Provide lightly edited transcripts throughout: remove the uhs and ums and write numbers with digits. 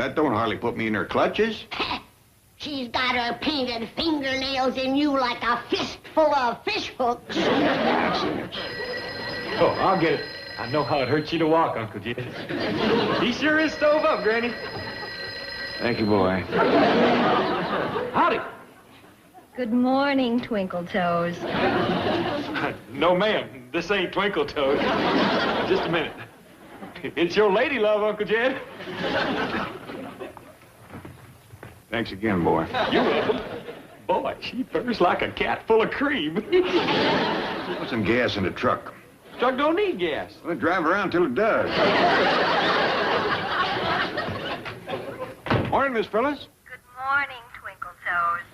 That don't hardly put me in her clutches. She's got her painted fingernails in you like a fistful of fish hooks. Oh, I'll get it. I know how it hurts you to walk, Uncle Jed. He sure is stove up, Granny. Thank you, boy. Howdy. Good morning, Twinkle Toes. No, ma'am. This ain't Twinkle Toes. Just a minute. It's your lady love, Uncle Jed. Thanks again, boy. You're welcome. Boy, she purrs like a cat full of cream. Put some gas in the truck. Truck don't need gas. We'll drive around till it does. Morning, Miss Phyllis. Good morning, Twinkle Toes.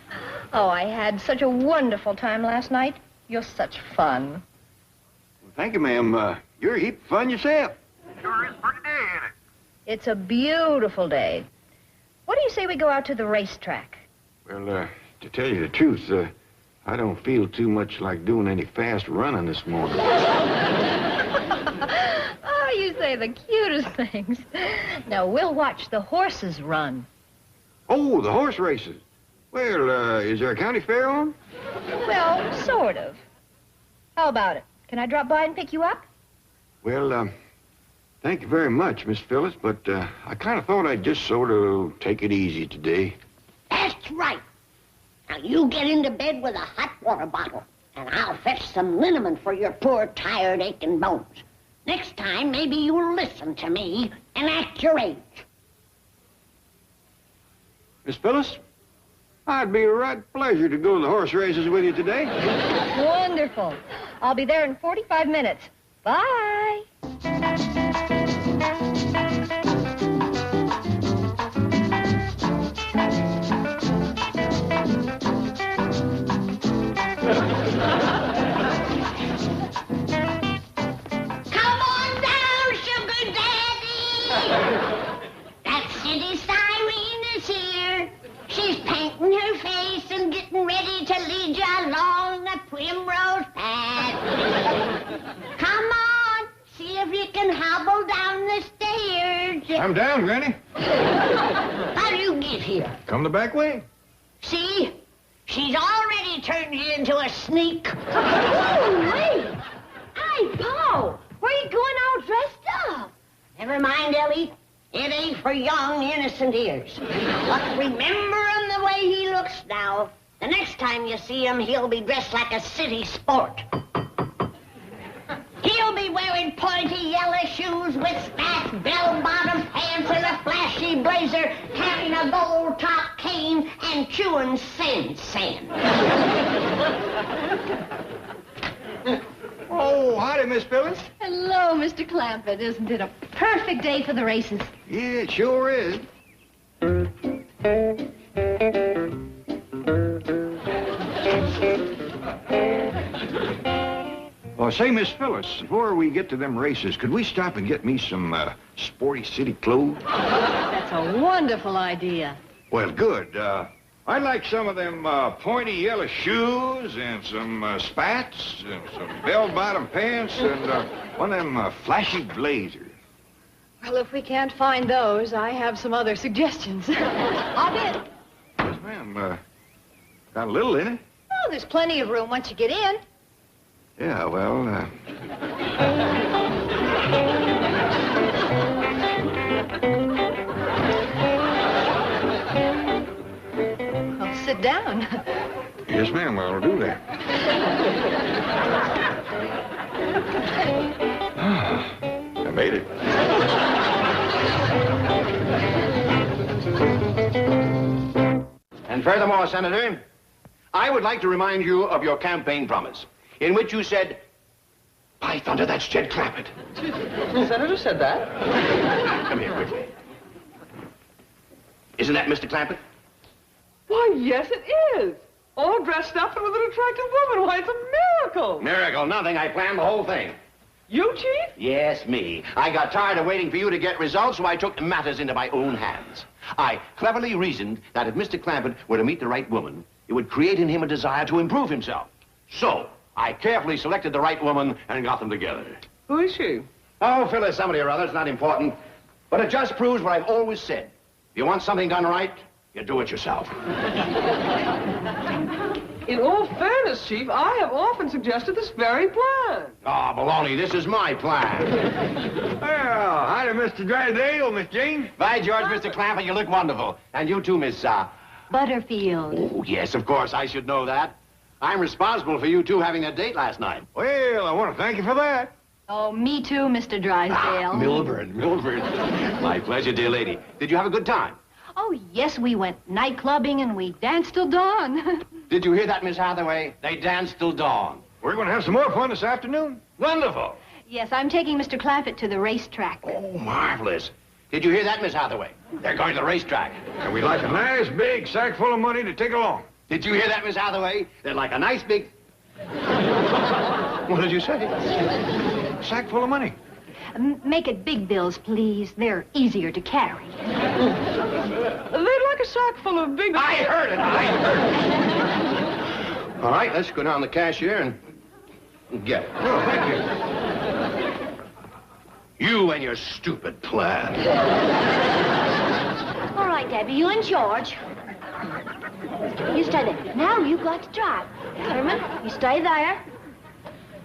Oh, I had such a wonderful time last night. You're such fun. Well, thank you, ma'am. You're a heap of fun yourself. Sure is a pretty day, ain't it? It's a beautiful day. What do you say we go out to the racetrack? Well, to tell you the truth, I don't feel too much like doing any fast running this morning. Oh, you say the cutest things. Now, we'll watch the horses run. Oh, the horse races. Well, is there a county fair on? Well, sort of. How about it? Can I drop by and pick you up? Well, thank you very much, Miss Phyllis, but I kind of thought I'd just sort of take it easy today. That's right. Now, you get into bed with a hot water bottle, and I'll fetch some liniment for your poor, tired, aching bones. Next time, maybe you'll listen to me and act your age. Miss Phyllis, I'd be a right pleasure to go to the horse races with you today. Wonderful. I'll be there in 45 minutes. Bye. Come on down, Sugar Daddy! That city siren is here. She's painting her face and getting ready to lead you along the primrose path. Come on, see if you can hobble down the stairs. I'm down, Granny. How do you get here? Come the back way. See? She's already turned you into a sneak. Oh, wait. Hey, Paul, where are you going all dressed up? Never mind, Ellie. It ain't for young, innocent ears. But remember him the way he looks now. The next time you see him, he'll be dressed like a city sport. He'll be wearing pointy yellow shoes with fat bell-bottom pants and a flashy blazer, carrying a gold-top cane and chewing sand. Oh, howdy, Miss Phyllis. Hello, Mr. Clampett. Isn't it a perfect day for the races? Yeah, it sure is. Well, say, Miss Phyllis, before we get to them races, could we stop and get me some sporty city clothes? That's a wonderful idea. Well, good. I'd like some of them pointy yellow shoes and some spats and some bell-bottom pants and one of them flashy blazers. Well, if we can't find those, I have some other suggestions. Hop in. Yes, ma'am. Got a little in it. Oh, there's plenty of room once you get in. Yeah, well, Well, sit down. yes, ma'am, I'll do that. I made it. And furthermore, Senator, I would like to remind you of your campaign promise, in which you said, by thunder, that's Jed Clampett. The senator said that. Come here quickly. Isn't that Mr. Clampett? Why, yes, it is. All dressed up and with an attractive woman. Why, it's a miracle. Miracle, nothing. I planned the whole thing. You, Chief? Yes, me. I got tired of waiting for you to get results, so I took matters into my own hands. I cleverly reasoned that if Mr. Clampett were to meet the right woman, it would create in him a desire to improve himself. So, I carefully selected the right woman and got them together. Who is she? Oh, Phyllis, somebody or other. It's not important. But it just proves what I've always said. If you want something done right, you do it yourself. In all fairness, Chief, I have often suggested this very plan. Ah, baloney, this is my plan. Well, howdy, Mr. Drysdale, Miss Jane. By George, Mr. Clampett, you look wonderful. And you too, Miss, Butterfield. Oh, yes, of course, I should know that. I'm responsible for you two having that date last night. Well, I want to thank you for that. Oh, me too, Mr. Drysdale. Milburn. My pleasure, dear lady. Did you have a good time? Oh, yes, we went night clubbing and we danced till dawn. Did you hear that, Miss Hathaway? They danced till dawn. We're going to have some more fun this afternoon. Wonderful. Yes, I'm taking Mr. Clampett to the racetrack. Oh, marvelous. Did you hear that, Miss Hathaway? They're going to the racetrack. And we'd like a nice big sack full of money to take along. Did you hear that, Miss Hathaway? They're like a nice big... What did you say? Sack full of money. Make it big bills, please. They're easier to carry. They'd like a sack full of big... I heard it. All right, let's go down to the cashier and get it. Oh, thank you. You and your stupid plan. All right, Debbie, you and George. You stay there. Now you've got to drive. Herman, you stay there.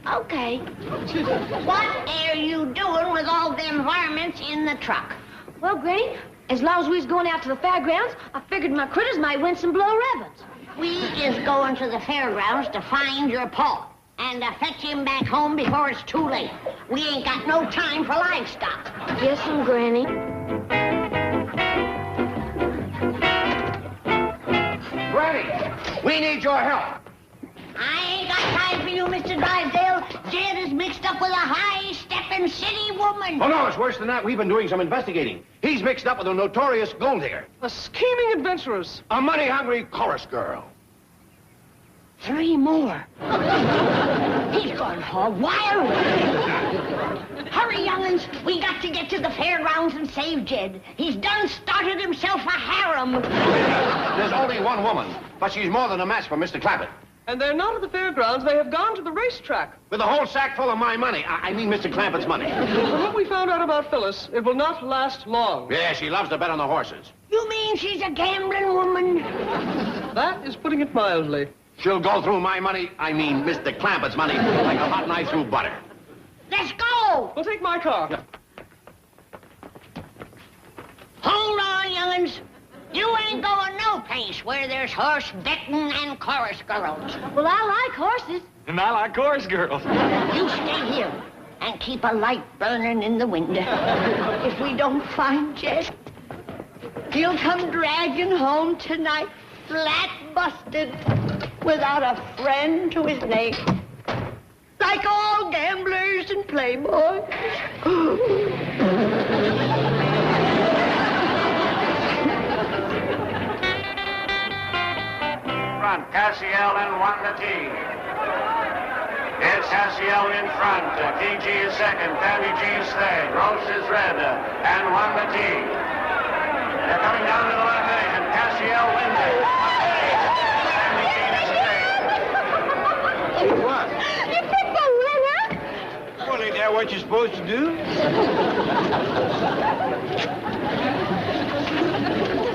Okay. What are you doing with all them varmints in the truck? Well, Granny, as long as we was going out to the fairgrounds, I figured my critters might win some blow ribbons. We is going to the fairgrounds to find your paw and to fetch him back home before it's too late. We ain't got no time for livestock. Yes, Granny. Granny, we need your help. I ain't got time for you, Mr. Drysdale. Jed is mixed up with a high-stepping city woman. Oh, no, it's worse than that. We've been doing some investigating. He's mixed up with a notorious gold digger. A scheming adventuress. A money-hungry chorus girl. 3 more. He's gone hog wild. Hurry, young'uns. We got to get to the fairgrounds and save Jed. He's done started himself a harem. There's only one woman, but she's more than a match for Mr. Clampett. And they're not at the fairgrounds. They have gone to the racetrack. With a whole sack full of my money. I mean Mr. Clampett's money. From what we found out about Phyllis, it will not last long. Yeah, she loves to bet on the horses. You mean she's a gambling woman? That is putting it mildly. She'll go through my money, I mean Mr. Clampett's money, like a hot knife through butter. Let's go. We'll take my car. Yeah. Hold on, young'uns. You ain't going no place where there's horse betting and chorus girls. Well, I like horses. And I like chorus girls. You stay here and keep a light burning in the window. If we don't find Jed, he'll come dragging home tonight, flat busted, without a friend to his name. Like all gamblers and playboys. Front, Cassiel and Wanda T. It's Cassiel in front. KG is second. Tammy G is third. Roche is red. And Wanda T. They're coming down to the left edge, and Cassiel wins it. Tammy G is third. What? You picked the winner? Well, ain't that what you're supposed to do?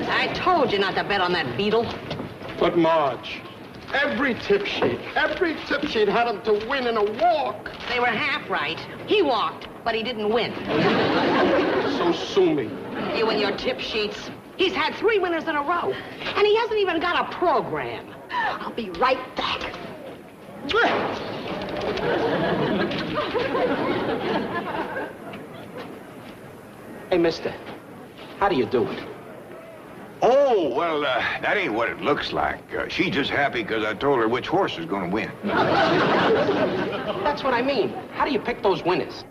I told you not to bet on that beetle. But, Marge, every tip sheet had him to win in a walk. They were half right. He walked, but he didn't win. So sue me. You and your tip sheets. He's had 3 winners in a row, and he hasn't even got a program. I'll be right back. Hey, mister, how do you do it? Oh, well, that ain't what it looks like. She's just happy because I told her which horse is going to win. That's what I mean. How do you pick those winners?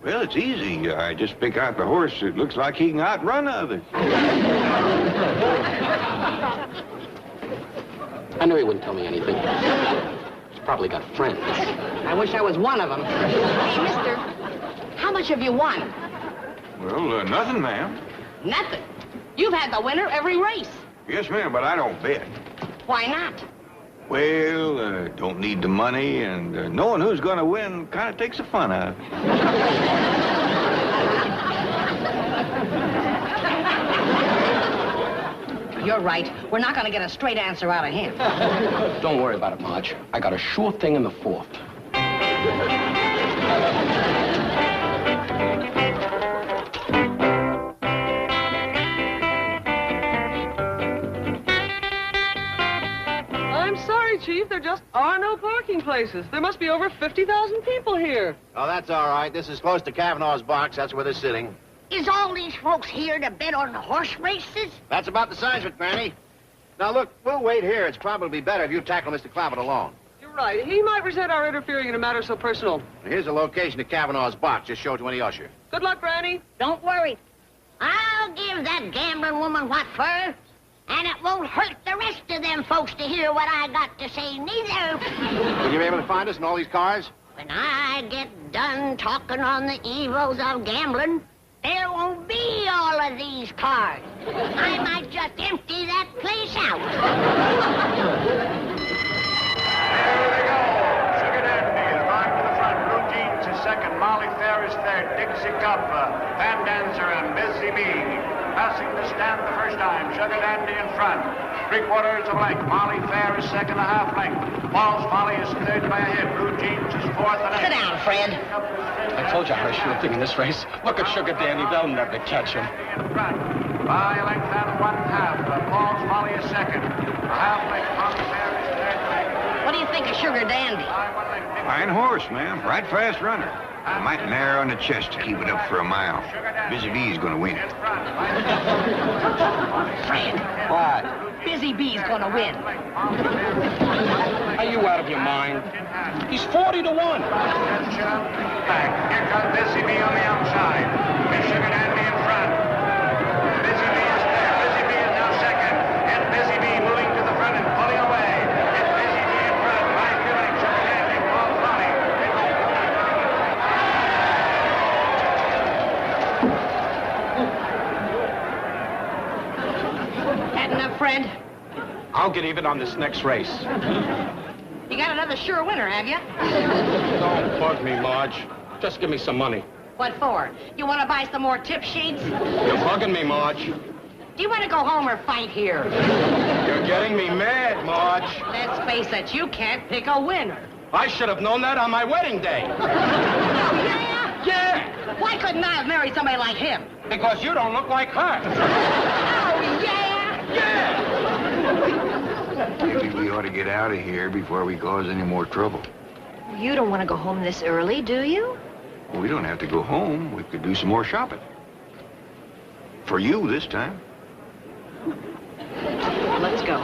Well, it's easy. I just pick out the horse that looks like he can outrun others. I knew he wouldn't tell me anything. He's probably got friends. I wish I was one of them. Hey, mister, how much have you won? Well, nothing, ma'am. Nothing. You've had the winner every race. Yes, ma'am, but I don't bet. Why not? Well, don't need the money, and knowing who's going to win kind of takes the fun out of it. You're right. We're not going to get a straight answer out of him. Don't worry about it, Marge. I got a sure thing in the fourth. I'm sorry, Chief. There just are no parking places. There must be over 50,000 people here. Oh, that's all right. This is close to Kavanaugh's box. That's where they're sitting. Is all these folks here to bet on the horse races? That's about the size of it, Granny. Now, look, we'll wait here. It's probably better if you tackle Mr. Clampett alone. You're right. He might resent our interfering in a matter so personal. Here's the location of Kavanaugh's box. Just show it to any usher. Good luck, Granny. Don't worry. I'll give that gambling woman what for, and it won't hurt the rest of them folks to hear what I got to say neither. Will you be able to find us in all these cars? When I get done talking on the evils of gambling, there won't be all of these cars. I might just empty that place out. There they go. Sugar Dandy is going to the front. Blue Jeans is second. Molly Fair is third. Dixie Cup, Van Dancer, and Busy Bee. Passing the stand the first time. Sugar Dandy in front. 3/4 of a length. Molly Fair is second, a half length. Falls Molly is third by a head. Blue Jeans is fourth and Sit down, Fred. I told you I had a sure thing in this race. Look at Sugar Dandy. They'll never catch him. in front. By a length and 1/2. Falls Molly is second. A half length. Molly Fair is third. What do you think of Sugar Dandy? Fine horse, ma'am. Right fast runner. I might narrow in the chest to keep it up for a mile. Busy Bee's gonna win. Fred, What? Busy Bee's going to win. Are you out of your mind? He's 40 to 1. Back. Here comes Busy Bee on the outside. Miss Sugar Dandy in front. Busy Bee is there. Busy Bee is now second. And Busy Bee moving to the front and pulling away. It's Busy Bee in front. By 2 lengths. Sugar Dandy falls Molly. Had enough, Fred? I'll get even on this next race. You got another sure winner, have you? Don't bug me, Marge. Just give me some money. What for? You want to buy some more tip sheets? You're bugging me, Marge. Do you want to go home or fight here? You're getting me mad, Marge. Let's face it, you can't pick a winner. I should have known that on my wedding day. Oh, yeah? Yeah, Why couldn't I have married somebody like him? because you don't look like her. Oh, yeah? Yeah. Maybe we ought to get out of here before we cause any more trouble. You don't want to go home this early, do you? We don't have to go home. We could do some more shopping. For you this time. Let's go.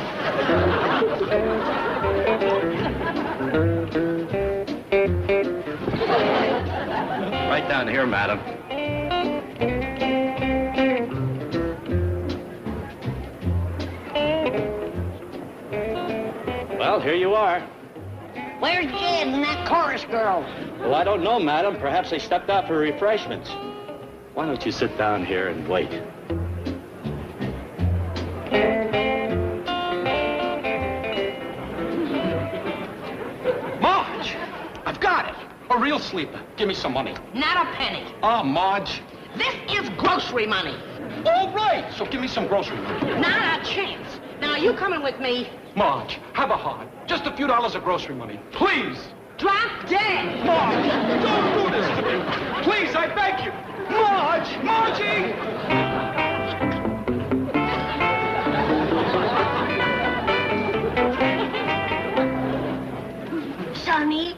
Right down here, madam. Well, here you are. Where's Jed and that chorus girl? Well, I don't know, madam. Perhaps they stepped out for refreshments. Why don't you sit down here and wait? Marge, I've got it. A real sleeper. Give me some money. Not a penny. Oh, Marge. This is grocery money. All right, so give me some grocery money. Not a chance. Now, you coming with me? Marge, have a heart. Just a few dollars of grocery money. Please. Drop dead. Marge, don't do this to me. Please, I beg you. Marge! Margie! Sonny,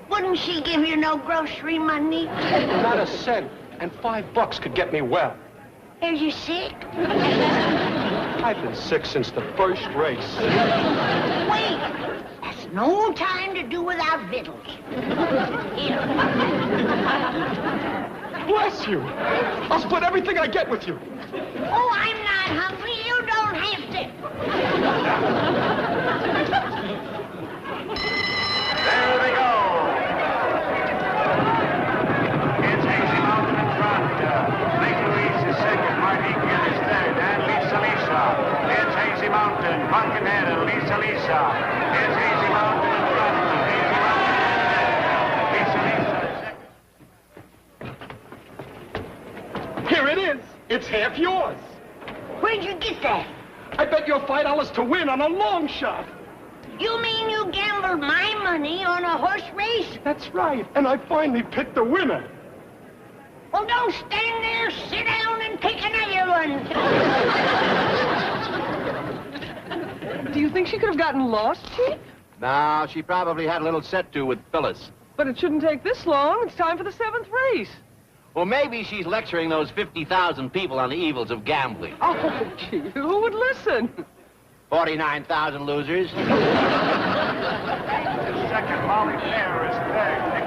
wouldn't she give you no grocery money? Not a cent. And $5 could get me well. Are you sick? I've been sick since the first race. Wait. That's no time to do without victuals. Here. Bless you. I'll split everything I get with you. Oh, I'm not hungry. You don't have to. There they go. It's Hazy Mountain in front. Lake Louise is second. Martin Gill is third. And Lisa Lisa. It's Hazy Mountain. Pumpkinhead and Lisa Lisa. It's Hazy Mountain in front. Hazy Mountain is second. Here it is. It's half yours. Where'd you get that? I bet you $5 to win on a long shot. You mean you gambled my money on a horse race? That's right. And I finally picked the winner. Well, don't stand there. Sit down and pick another one. Do you think she could have gotten lost, Chief? No, she probably had a little set-to with Phyllis. But it shouldn't take this long. It's time for the 7th race. Well, maybe she's lecturing those 50,000 people on the evils of gambling. Oh, gee, who would listen? 49,000 losers. Second, Molly Fair is third.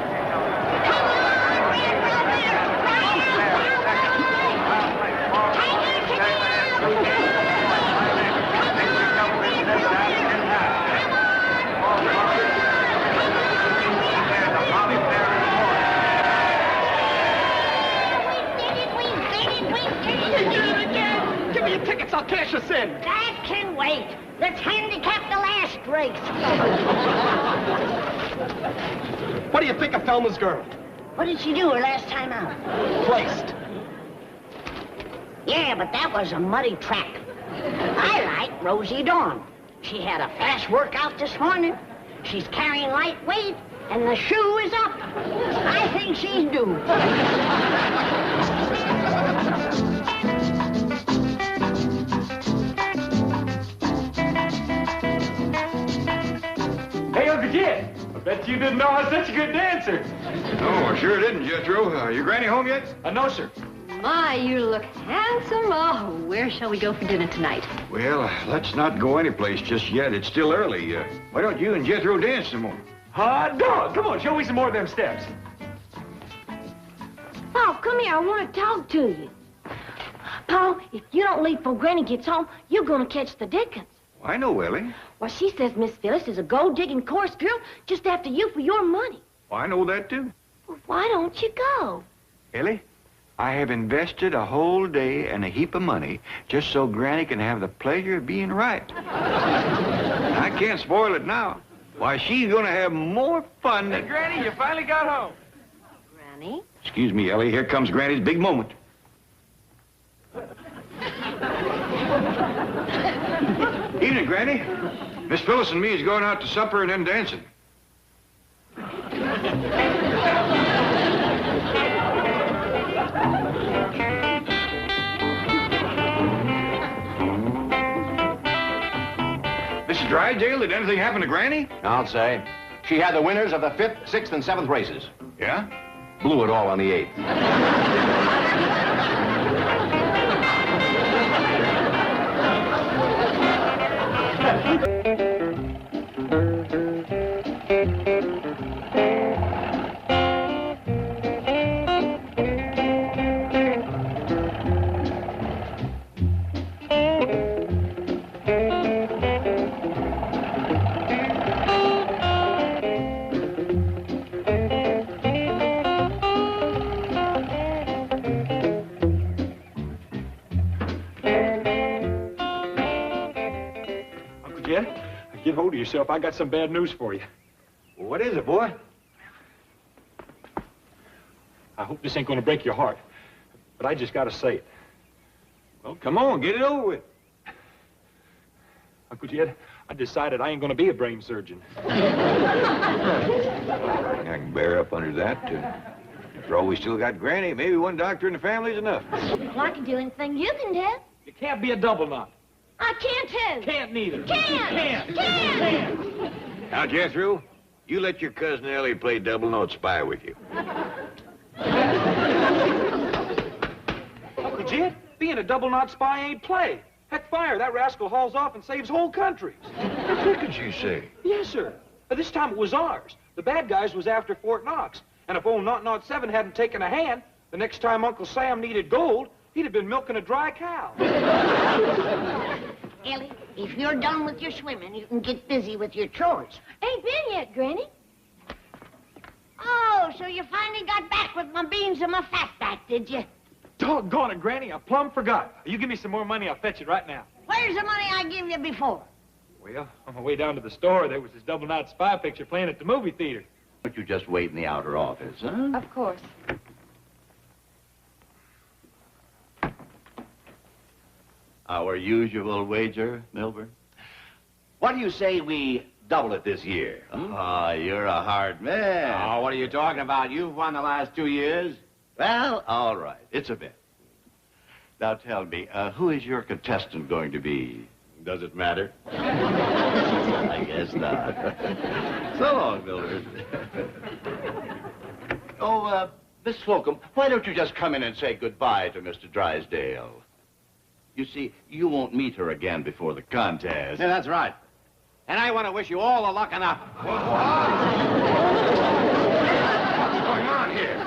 Tickets, I'll cash us in. That can wait. Let's handicap the last race. What do you think of Thelma's girl? What did she do her last time out? Placed. Yeah, but that was a muddy track. I like Rosie Dawn. She had a fast workout this morning. She's carrying light weight, and the shoe is up. I think she's due. Hey, Uncle Jed, I bet you didn't know I was such a good dancer. No, I sure didn't, Jethro. Your granny home yet? No, sir. My, you look handsome. Oh, where shall we go for dinner tonight? Well, let's not go anyplace just yet. It's still early. Why don't you and Jethro dance some more? Hot dog. Come on, show me some more of them steps. Paul, come here. I want to talk to you. Paul, if you don't leave before Granny gets home, you're going to catch the Dickens. I know, Ellie. Well, she says Miss Phyllis is a gold-digging chorus girl just after you for your money. I know that, too. Well, why don't you go? Ellie, I have invested a whole day and a heap of money just so Granny can have the pleasure of being right. I can't spoil it now. Why, she's going to have more fun Hey, than... Granny, you finally got home. Granny? Excuse me, Ellie. Here comes Granny's big moment. Evening, Granny. Miss Phyllis and me is going out to supper and then dancing. Mrs. Drydale, did anything happen to Granny? I'll say. She had the winners of the 5th, 6th, and 7th races. Yeah? Blew it all on the 8th. Get hold of yourself. I got some bad news for you. Well, what is it, boy? I hope this ain't going to break your heart, but I just got to say it. Well, come on, get it over with. Uncle Jed, I decided I ain't going to be a brain surgeon. I can bear up under that. After all, we still got Granny. Maybe one doctor in the family's enough. Well, I can do anything you can do. You can't be a double knot. I can too. Can't neither. Can't. Now, Jethro, you let your cousin Ellie play double note spy with you. Uncle Jed, being a double knot spy ain't play. Heck, fire, that rascal hauls off and saves whole countries. What did you say? Yes, sir. But this time it was ours. The bad guys was after Fort Knox. And if old Not 7 hadn't taken a hand, the next time Uncle Sam needed gold, he'd have been milking a dry cow. Ellie, if you're done with your swimming, you can get busy with your chores. Ain't been yet, Granny. Oh, so you finally got back with my beans and my fatback, did you? Doggone it, Granny, I plumb forgot. You give me some more money, I'll fetch it right now. Where's the money I gave you before? Well, on my way down to the store, there was this double knot spy picture playing at the movie theater. Don't you just wait in the outer office, huh? Of course. Our usual wager, Milburn? What do you say we double it this year? Ah, you're a hard man. Oh, what are you talking about? You've won the last 2 years. Well, all right. It's a bet. Now tell me, who is your contestant going to be? Does it matter? I guess not. So long, Milburn. Oh, Miss Slocum, why don't you just come in and say goodbye to Mr. Drysdale? You see, you won't meet her again before the contest. Yeah, that's right. And I want to wish you all the luck enough. What's going on here?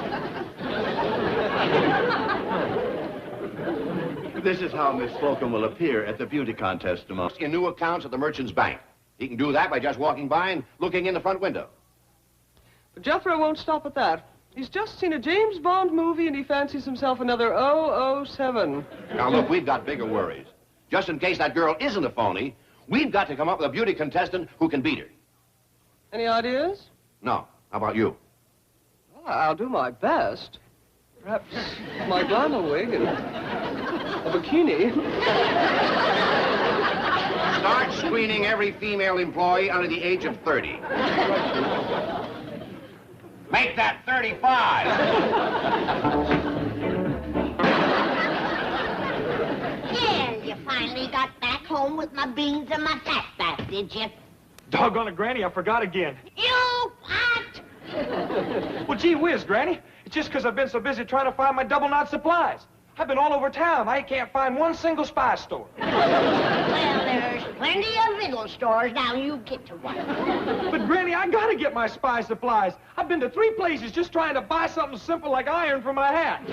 This is how Miss Slocum will appear at the beauty contest tomorrow. In new accounts at the Merchant's Bank. He can do that by just walking by and looking in the front window. But Jethro won't stop at that. He's just seen a James Bond movie and he fancies himself another 007. Now, look, we've got bigger worries. Just in case that girl isn't a phony, we've got to come up with a beauty contestant who can beat her. Any ideas? No. How about you? Well, I'll do my best. Perhaps my glamour wig and a bikini. Start screening every female employee under the age of 30. Make that 35. Yeah, you finally got back home with my beans and my fat bath, did you? Doggone it, Granny, I forgot again. You what? Well, gee whiz, Granny. It's just because I've been so busy trying to find my double knot supplies. I've been all over town. I can't find one single spy store. Well, there's plenty of little stores. Now you get to one. But, Granny, I gotta get my spy supplies. I've been to 3 places just trying to buy something simple like iron for my hat.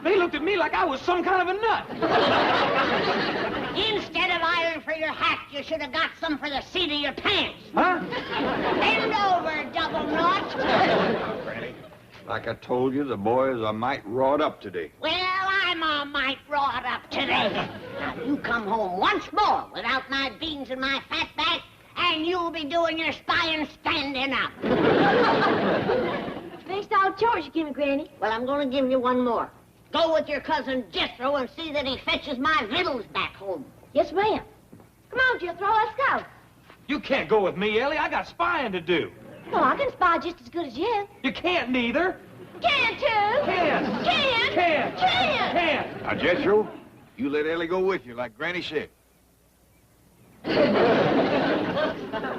They looked at me like I was some kind of a nut. Instead of iron for your hat, you should have got some for the seat of your pants. Huh? Bend over, double knot. Granny, like I told you, the boys are mite wrought up today. Well, I'm a mite wrought up today. Now, you come home once more without my beans and my fat back, and you'll be doing your spying standing up. Next all chores you give me, Granny. Well, I'm going to give you one more. Go with your cousin Jethro and see that he fetches my victuals back home. Yes, ma'am. Come on, Jethro, let's go. You can't go with me, Ellie. I got spying to do. Well, I can spy just as good as you. You can't neither. Can too. Can. Can. Can. Can. Can. Now, Jethro, you let Ellie go with you like Granny said.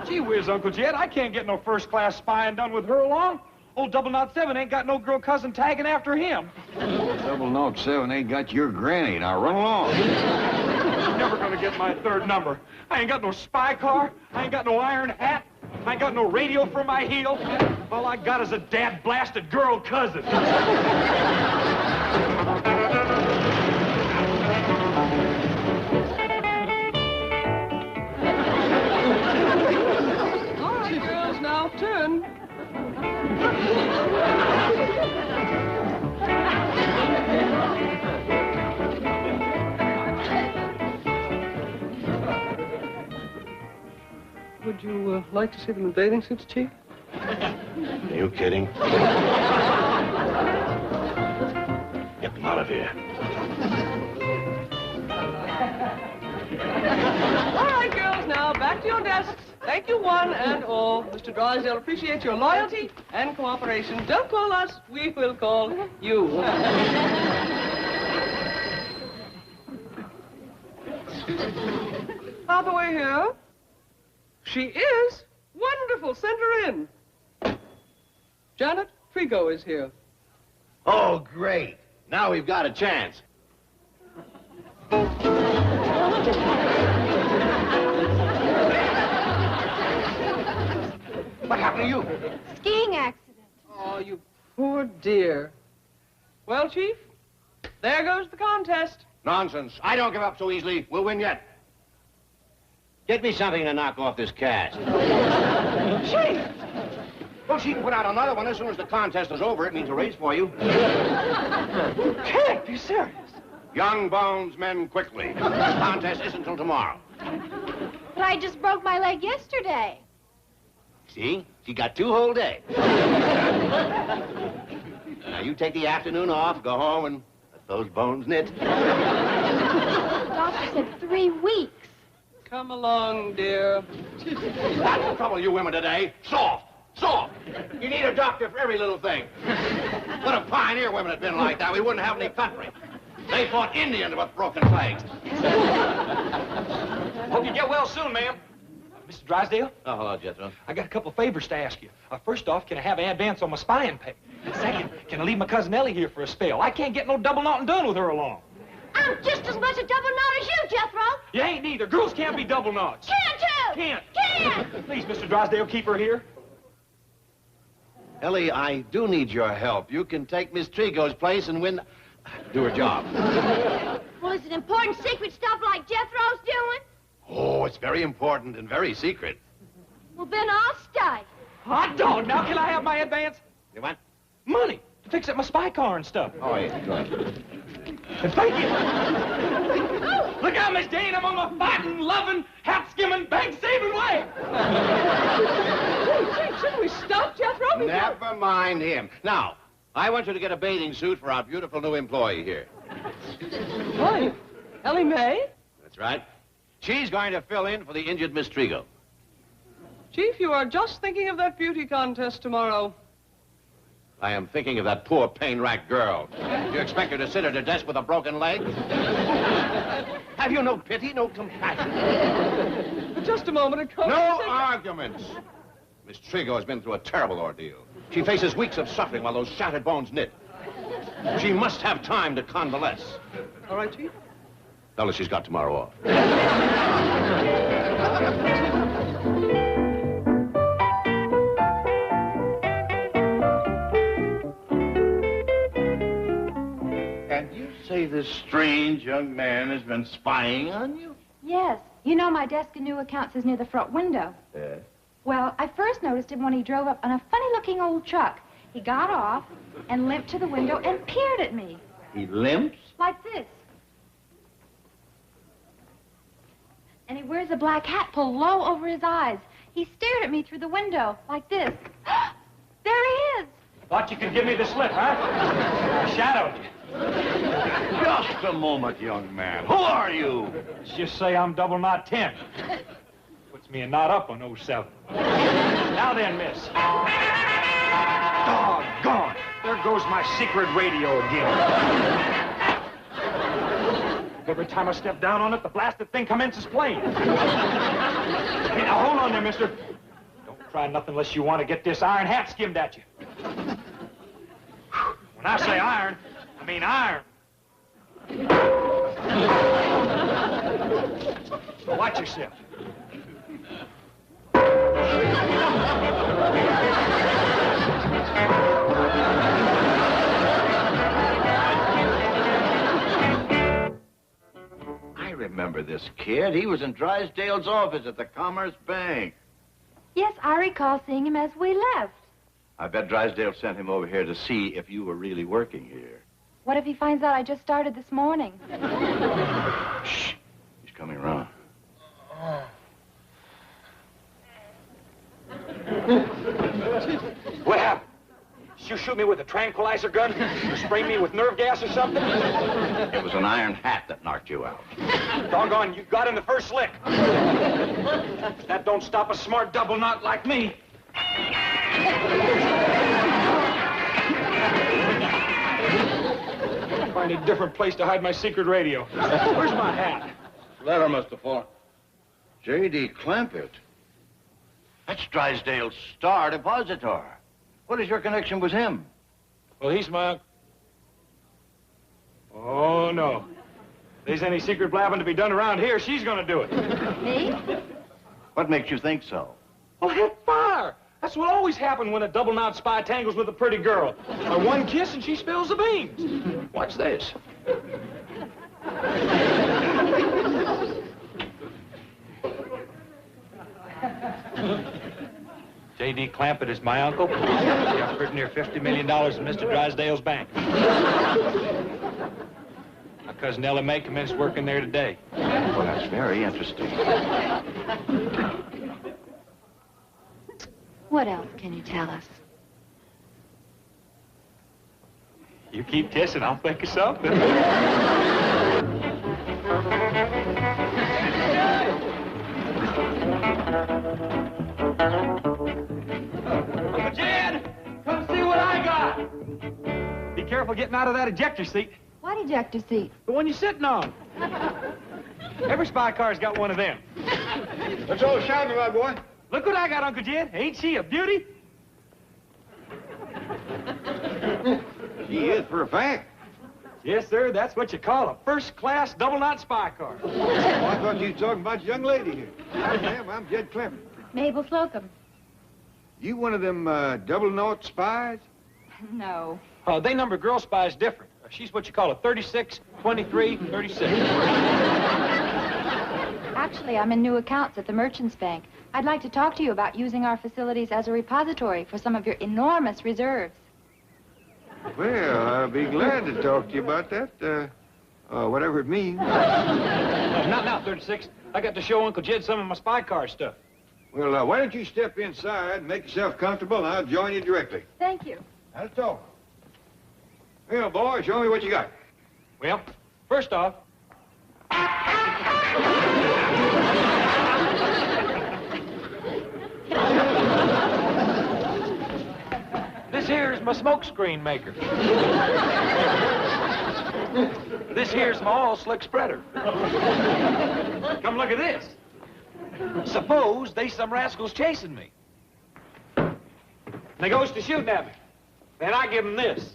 Gee whiz, Uncle Jed, I can't get no first-class spying done with her along. Old Double Knot 7 ain't got no girl cousin tagging after him. Double Knot 7 ain't got your granny. Now, run along. You're never gonna get my 3rd number. I ain't got no spy car. I ain't got no iron hat. I ain't got no radio for my heel. All I got is a dad-blasted girl cousin. All right, girls, now turn. Would you like to see them in bathing suits, Chief? Are you kidding? Get them out of here. All right, girls, now back to your desks. Thank you, one and all. Mr. Drysdale appreciates your loyalty and cooperation. Don't call us, we will call you. Out the way here. She is wonderful. Send her in. Janet Trigo is here. Oh, great. Now we've got a chance. What happened to you? Skiing accident. Oh, you poor dear. Well, Chief, there goes the contest. Nonsense. I don't give up so easily. We'll win yet. Get me something to knock off this cast. Chief! Well, she can put out another one as soon as the contest is over. It means a raise for you. You can't be serious. Young bones mend quickly. The contest isn't until tomorrow. But I just broke my leg yesterday. See? She got 2 whole days. Now, you take the afternoon off, go home, and let those bones knit. 3 weeks. Come along, dear. That's the trouble, you women today. Soft. Soft. You need a doctor for every little thing. What if pioneer women had been like that, we wouldn't have any country. They fought Indians with broken legs. Hope you get well soon, ma'am. Mr. Drysdale? Oh, hello, Jethro. I got a couple of favors to ask you. First off, can I have an advance on my spying pay? And second, can I leave my cousin Ellie here for a spell? I can't get no double knotting done with her along. I'm just as much a double knot as you, Jethro. You ain't neither. Girls can't be double knots. Can't too. Can't. Can't. Please, Mr. Drysdale, keep her here. Ellie, I do need your help. You can take Miss Trigo's place and win... do her job. Well, is it important secret stuff like Jethro's doing? Oh, it's very important and very secret. Well, then I'll stay. Hot dog. Now, can I have my advance? You want? Money. To fix up my spy car and stuff. Oh, yeah, good. Thank you. Look out, Miss Dane. I'm on my fighting, loving, hat-skimming, bank-saving way. Shouldn't we stop, Jethro? Never mind him. Now, I want you to get a bathing suit for our beautiful new employee here. Why, Ellie Mae? That's right. She's going to fill in for the injured Miss Trigo. Chief, you are just thinking of that beauty contest tomorrow. I am thinking of that poor pain-racked girl. Do you expect her to sit at her desk with a broken leg? Have you no pity, no compassion? Just a moment ago. No arguments. Miss Trigo has been through a terrible ordeal. She faces weeks of suffering while those shattered bones knit. She must have time to convalesce. All right, Chief. Tell her she's got tomorrow off. And you say this strange young man has been spying on you? Yes. You know my desk and new accounts is near the front window. Yes. Well, I first noticed him when he drove up on a funny-looking old truck. He got off and limped to the window and peered at me. He limps? Like this. And he wears a black hat pulled low over his eyes. He stared at me through the window, like this. There he is. Thought you could give me the slip, huh? I shadowed you. Just a moment, young man. Who are you? Let's just say I'm double knot 10. Puts me a knot up on 07. Now then, miss. Doggone. There goes my secret radio again. Every time I step down on it, the blasted thing commences playing. Hey, now, hold on there, mister. Don't try nothing unless you want to get this iron hat skimmed at you. When I say iron, I mean iron. So watch yourself. I remember this kid. He was in Drysdale's office at the Commerce Bank. Yes, I recall seeing him as we left. I bet Drysdale sent him over here to see if you were really working here. What if he finds out I just started this morning? Shh. He's coming around. What happened? Did you shoot me with a tranquilizer gun? Or spray me with nerve gas or something? It was an iron hat that knocked you out. Doggone, you got in the first lick. That don't stop a smart double knot like me. Find a different place to hide my secret radio. Where's my hat? Letter must have fallen. J.D. Clampett. That's Drysdale's star depositor. What is your connection with him? Well, he's my... Oh, no. If there's any secret blabbing to be done around here, she's gonna do it. Me? What makes you think so? Oh, hit fire! That's what always happens when a double-knot spy tangles with a pretty girl. One kiss and she spills the beans. Watch this. J.D. Clampett is my uncle. He got pretty near $50 million in Mr. Drysdale's bank. My cousin Ellie Mae commenced working there today. Well, that's very interesting. What else can you tell us? You keep kissing, I'll think of something. careful getting out of that ejector seat. What ejector seat? The one you're sitting on. Every spy car's got one of them. What's all shouting about, boy? Look what I got, Uncle Jed. Ain't she a beauty? She is for a fact. Yes, sir. That's what you call a first-class double-knot spy car. Oh, I thought you was talking about the young lady here. Ma'am, I'm Jed Clemens. Mabel Slocum. You one of them double-knot spies? No. They number girl spies different. She's what you call a 36, 23, 36. Actually, I'm in new accounts at the Merchants Bank. I'd like to talk to you about using our facilities as a repository for some of your enormous reserves. Well, I'll be glad to talk to you about that, whatever it means. Not now, 36. I got to show Uncle Jed some of my spy car stuff. Well, why don't you step inside and make yourself comfortable, and I'll join you directly. Thank you. That's all. Well, boy, show me what you got. Well, first off... This here is my smoke screen maker. This here's my oil slick spreader. Come look at this. Suppose they some rascals chasing me. They goes to shooting at me. Then I give them this.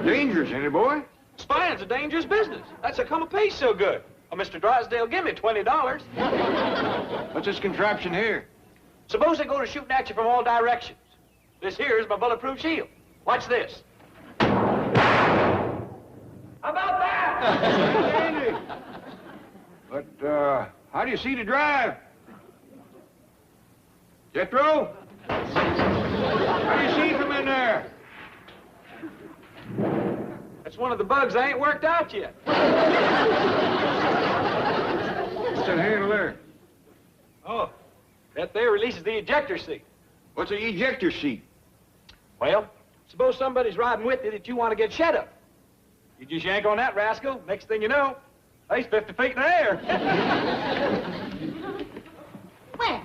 Dangerous, ain't it, boy? Spying's a dangerous business. That's how come it pays so good. Oh, Mr. Drysdale, give me $20. What's this contraption here? Suppose they go to shooting at you from all directions. This here is my bulletproof shield. Watch this. How about that? Dandy. But, how do you see to drive? Jethro? How do you see from in there? That's one of the bugs I ain't worked out yet. What's that handle there? Oh, that there releases the ejector seat. What's an ejector seat? Well, suppose somebody's riding with you that you want to get shut up. You just yank on that rascal, next thing you know, he's 50 feet in the air. Well,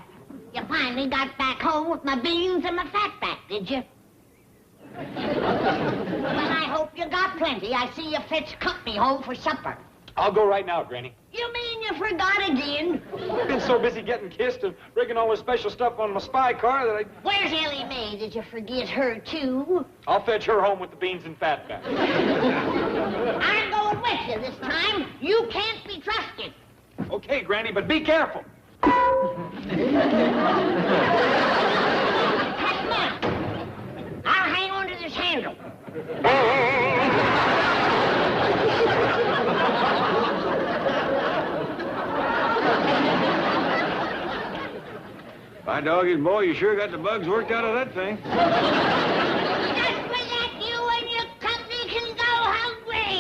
you finally got back home with my beans and my fatback, did you? Well, I hope you got plenty. I see you fetch company home for supper. I'll go right now, Granny. You mean you forgot again? I've been so busy getting kissed and rigging all this special stuff on my spy car that Where's Ellie Mae? Did you forget her, too? I'll fetch her home with the beans and fatback. I'm going with you this time. You can't be trusted. Okay, Granny, but be careful. Come on. I'll hang on to this handle. My dog is, boy, you sure got the bugs worked out of that thing. Just for that, you and your company can go hungry.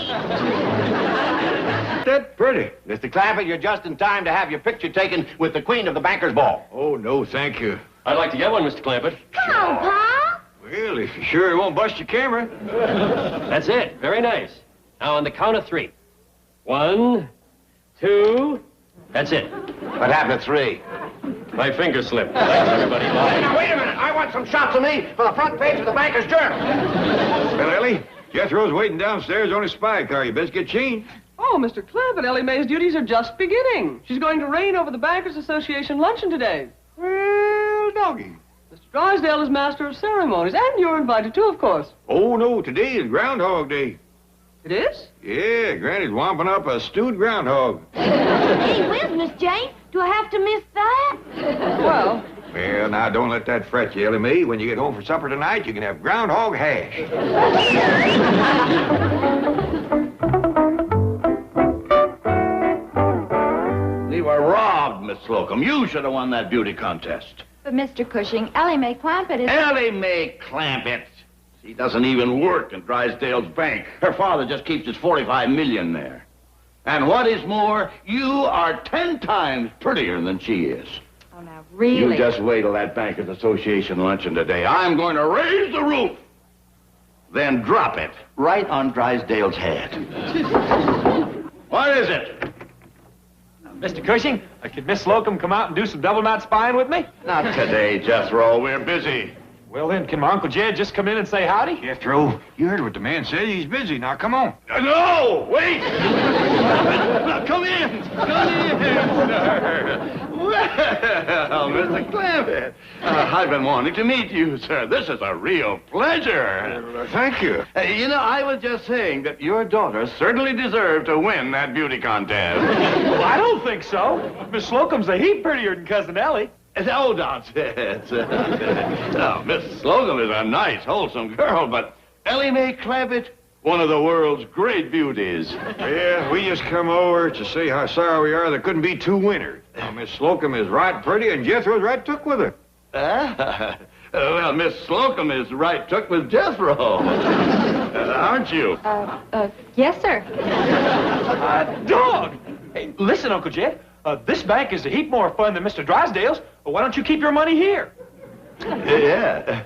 That's pretty. Mr. Clampett, you're just in time to have your picture taken with the queen of the bankers' ball. Oh, no, thank you. I'd like to get one, Mr. Clampett. Come on, Pa. Well, if you sure it won't bust your camera. That's it. Very nice. Now, on the count of 3. 1, 2... That's it. What happened at 3? My finger slipped. Thanks, everybody. Bye. Now, wait a minute. I want some shots of me for the front page of the Banker's Journal. Well, Ellie, Jethro's waiting downstairs on his spy car. You best get changed. Oh, Mr. Clampett, Ellie Mae's duties are just beginning. She's going to reign over the Bankers Association luncheon today. Well, doggy. Mr. Drysdale is master of ceremonies, and you're invited too, of course. Oh, no, today is Groundhog Day. It is? Yeah, Granny's womping up a stewed groundhog. Gee whiz, Miss Jane. Do I have to miss that? Well... Well, now, don't let that fret you, Ellie Mae. When you get home for supper tonight, you can have groundhog hash. We were robbed, Miss Slocum. You should have won that beauty contest. But, Mr. Cushing, Ellie Mae Clampett is... Ellie Mae Clampett. She doesn't even work in Drysdale's bank. Her father just keeps his $45 million there. And what is more, you are 10 times prettier than she is. Oh, now, really? You just wait till that Bankers Association luncheon today. I'm going to raise the roof, then drop it right on Drysdale's head. What is it? Mr. Cushing, could Miss Slocum come out and do some double knot spying with me? Not today, Jethro. We're busy. Well, then, can my Uncle Jed just come in and say howdy? Jethro, you heard what the man said. He's busy. Now, come on. No! Wait! Come in! Come in, sir! Well, Mr. Clampett, I've been wanting to meet you, sir. This is a real pleasure. Thank you. You know, I was just saying that your daughter certainly deserved to win that beauty contest. Well, I don't think so. Miss Slocum's a heap prettier than Cousin Ellie. Oh, nonsense. Now, Miss Slocum is a nice, wholesome girl, but Ellie Mae Clampett, one of the world's great beauties. Yeah, we just come over to say how sorry we are there couldn't be two winners. Now, Miss Slocum is right pretty, and Jethro's right took with her. Well, Miss Slocum is right took with Jethro. Aren't you? Yes, sir. Dog! Hey, listen, Uncle Jed. This bank is a heap more fun than Mr. Drysdale's. Well, why don't you keep your money here? Yeah.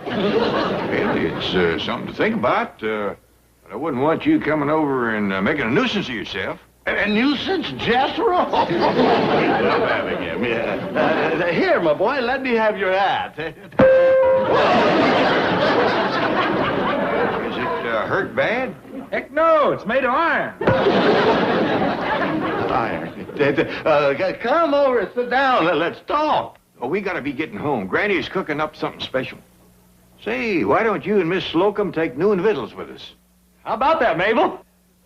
Well, it's something to think about. But I wouldn't want you coming over and making a nuisance of yourself. A nuisance, Jethro? Love having him, yeah. Here, my boy, let me have your hat. Is it hurt bad? Heck no, it's made of iron. Iron. Come over and sit down and let's talk. Oh, we gotta be getting home. Granny's cooking up something special. Say, why don't you and Miss Slocum take noon victuals with us? How about that, Mabel?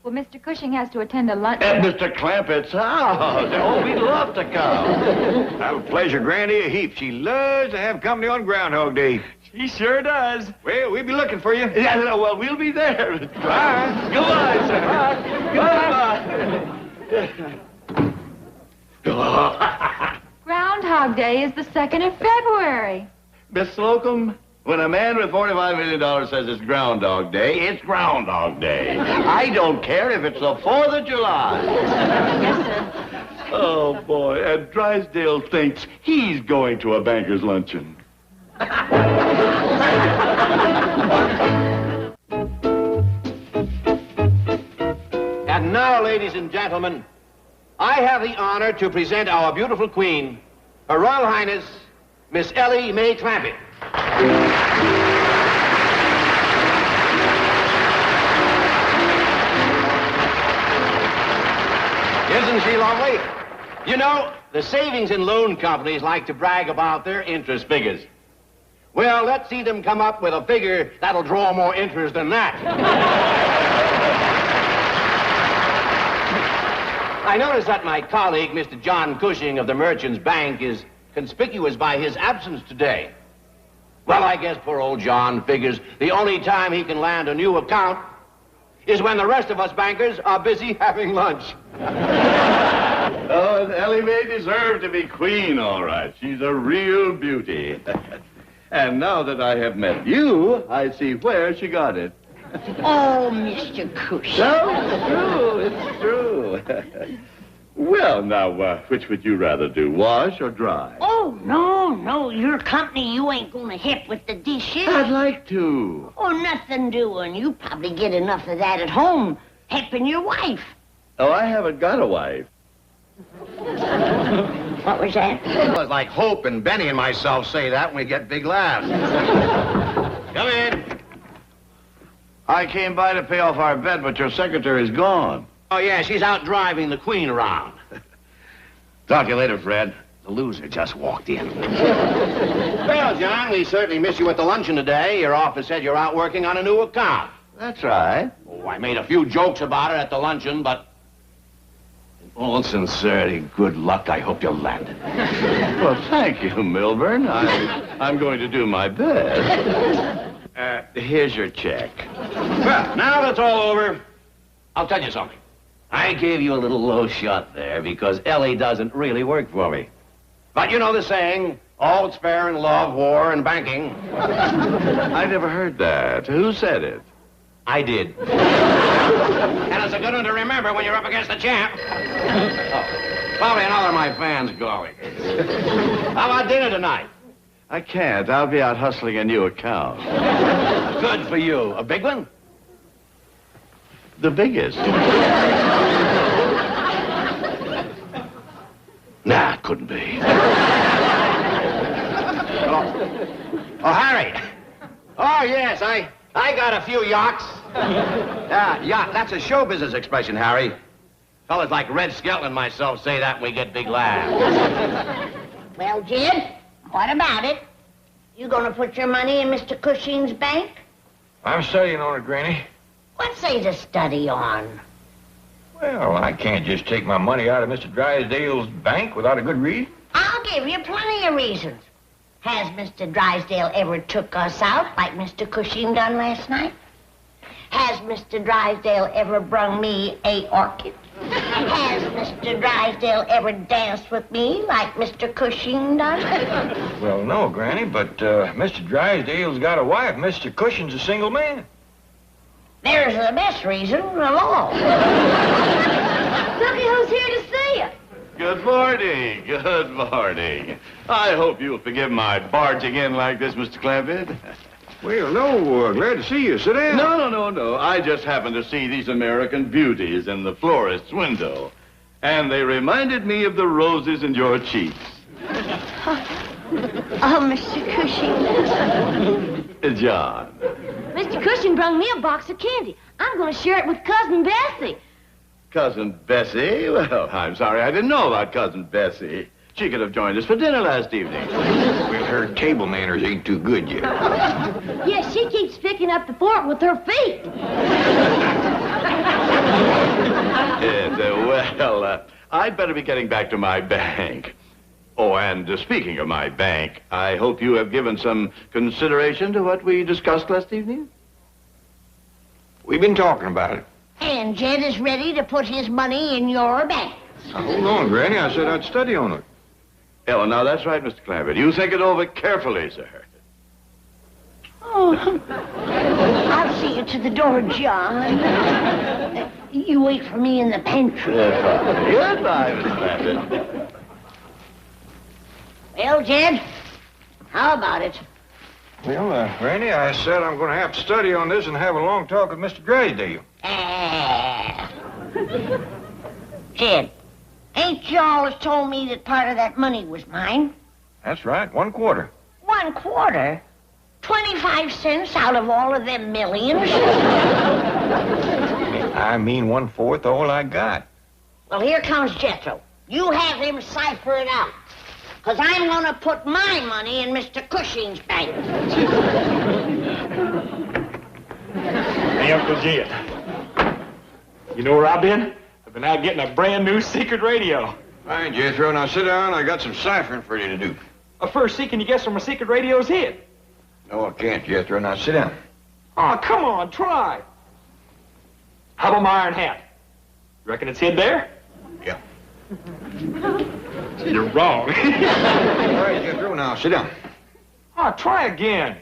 Well, Mr. Cushing has to attend a lunch. At Mr. Clampett's house. Oh, we'd love to come. That'll pleasure Granny a heap. She loves to have company on Groundhog Day. She sure does. Well, we'll be looking for you. Yeah, well, we'll be there. Bye. Goodbye, sir. Goodbye. Groundhog Day is the 2nd of February. Miss Slocum, when a man with $45 million says it's Groundhog Day, it's Groundhog Day. I don't care if it's the 4th of July. Yes, sir. Oh, boy, and Drysdale thinks he's going to a banker's luncheon. And now, ladies and gentlemen, I have the honor to present our beautiful queen, Her Royal Highness, Miss Ellie Mae Clampett. Isn't she lovely? You know, the savings and loan companies like to brag about their interest figures. Well, let's see them come up with a figure that'll draw more interest than that. I notice that my colleague, Mr. John Cushing of the Merchants Bank, is conspicuous by his absence today. Well, I guess poor old John figures the only time he can land a new account is when the rest of us bankers are busy having lunch. Oh, and Ellie Mae deserved to be queen, all right. She's a real beauty. And now that I have met you, I see where she got it. Oh, Mr. Cushing. No, it's true. Well, now, which would you rather do, wash or dry? Oh, no, your company, you ain't gonna help with the dishes. I'd like to. Oh, nothing doing. You probably get enough of that at home, helping your wife. Oh, I haven't got a wife. What was that? It's like Hope and Benny and myself say that when we get big laughs. Come in. I came by to pay off our bet, but your secretary's gone. Oh, yeah, she's out driving the queen around. Talk to you later, Fred. The loser just walked in. Well, John, we certainly miss you at the luncheon today. Your office said you're out working on a new account. That's right. Oh, I made a few jokes about it at the luncheon, but in all sincerity, good luck. I hope you'll land it. Well, thank you, Milburn. I'm going to do my best. Here's your check. Well, now that's all over, I'll tell you something. I gave you a little low shot there because Ellie doesn't really work for me. But you know the saying, all's fair in love, war, and banking. I never heard that. Who said it? I did. And it's a good one to remember when you're up against the champ. Oh, probably another of my fans going. How about dinner tonight? I can't. I'll be out hustling a new account. Good for you. A big one? The biggest. yes, I got a few yachts. Yacht, that's a show business expression, Harry. Fellas like Red Skelton and myself say that when we get big laughs. Well, Jed, what about it? You gonna put your money in Mr. Cushing's bank? I'm studying on it, Granny. What's they to study on? Well, I can't just take my money out of Mr. Drysdale's bank without a good reason. I'll give you plenty of reasons. Has Mr. Drysdale ever took us out like Mr. Cushing done last night? Has Mr. Drysdale ever brung me a orchid? Has Mr. Drysdale ever danced with me like Mr. Cushing done? Well, no, Granny, but Mr. Drysdale's got a wife. Mr. Cushing's a single man. There's the best reason of all. Looky who's here to see you. Good morning. Good morning. I hope you'll forgive my barging in like this, Mr. Clampett. Well, no, glad to see you. Sit down. No. I just happened to see these American beauties in the florist's window. And they reminded me of the roses in your cheeks. Oh, Mr. Cushing. John. Mr. Cushing brung me a box of candy. I'm going to share it with Cousin Bessie. Cousin Bessie? Well, I'm sorry I didn't know about Cousin Bessie. She could have joined us for dinner last evening. Well, her table manners ain't too good yet. Yes, she keeps picking up the fork with her feet. Yes, I'd better be getting back to my bank. Oh, and speaking of my bank, I hope you have given some consideration to what we discussed last evening. We've been talking about it. And Jed is ready to put his money in your bank. Now, hold on, Granny. I said I'd study on it. Oh, now that's right, Mr. Clampett. You think it over carefully, sir. Oh, I'll see you to the door, John. You wait for me in the pantry. Goodbye, Mr. Clampett. Well, Jed, how about it? Well, Granny, I said I'm going to have to study on this and have a long talk with Mr. Drysdale. Jed, ain't you always told me that part of that money was mine? That's right, 1/4. 1/4? 25 cents out of all of them millions? I mean 1/4 all I got. Well, here comes Jethro. You have him cipher it out. Because I'm going to put my money in Mr. Cushing's bank. Hey, Uncle Jed. You know where I've been? I've been out getting a brand new secret radio. Fine, Jethro. Now sit down. I got some ciphering for you to do. First, see, can you guess where my secret radio's hid? No, I can't, Jethro. Now sit down. Oh, come on, try. How about my iron hat? You reckon it's hid there? Yeah. You're wrong. All right, Jethro. Now sit down. Oh, try again.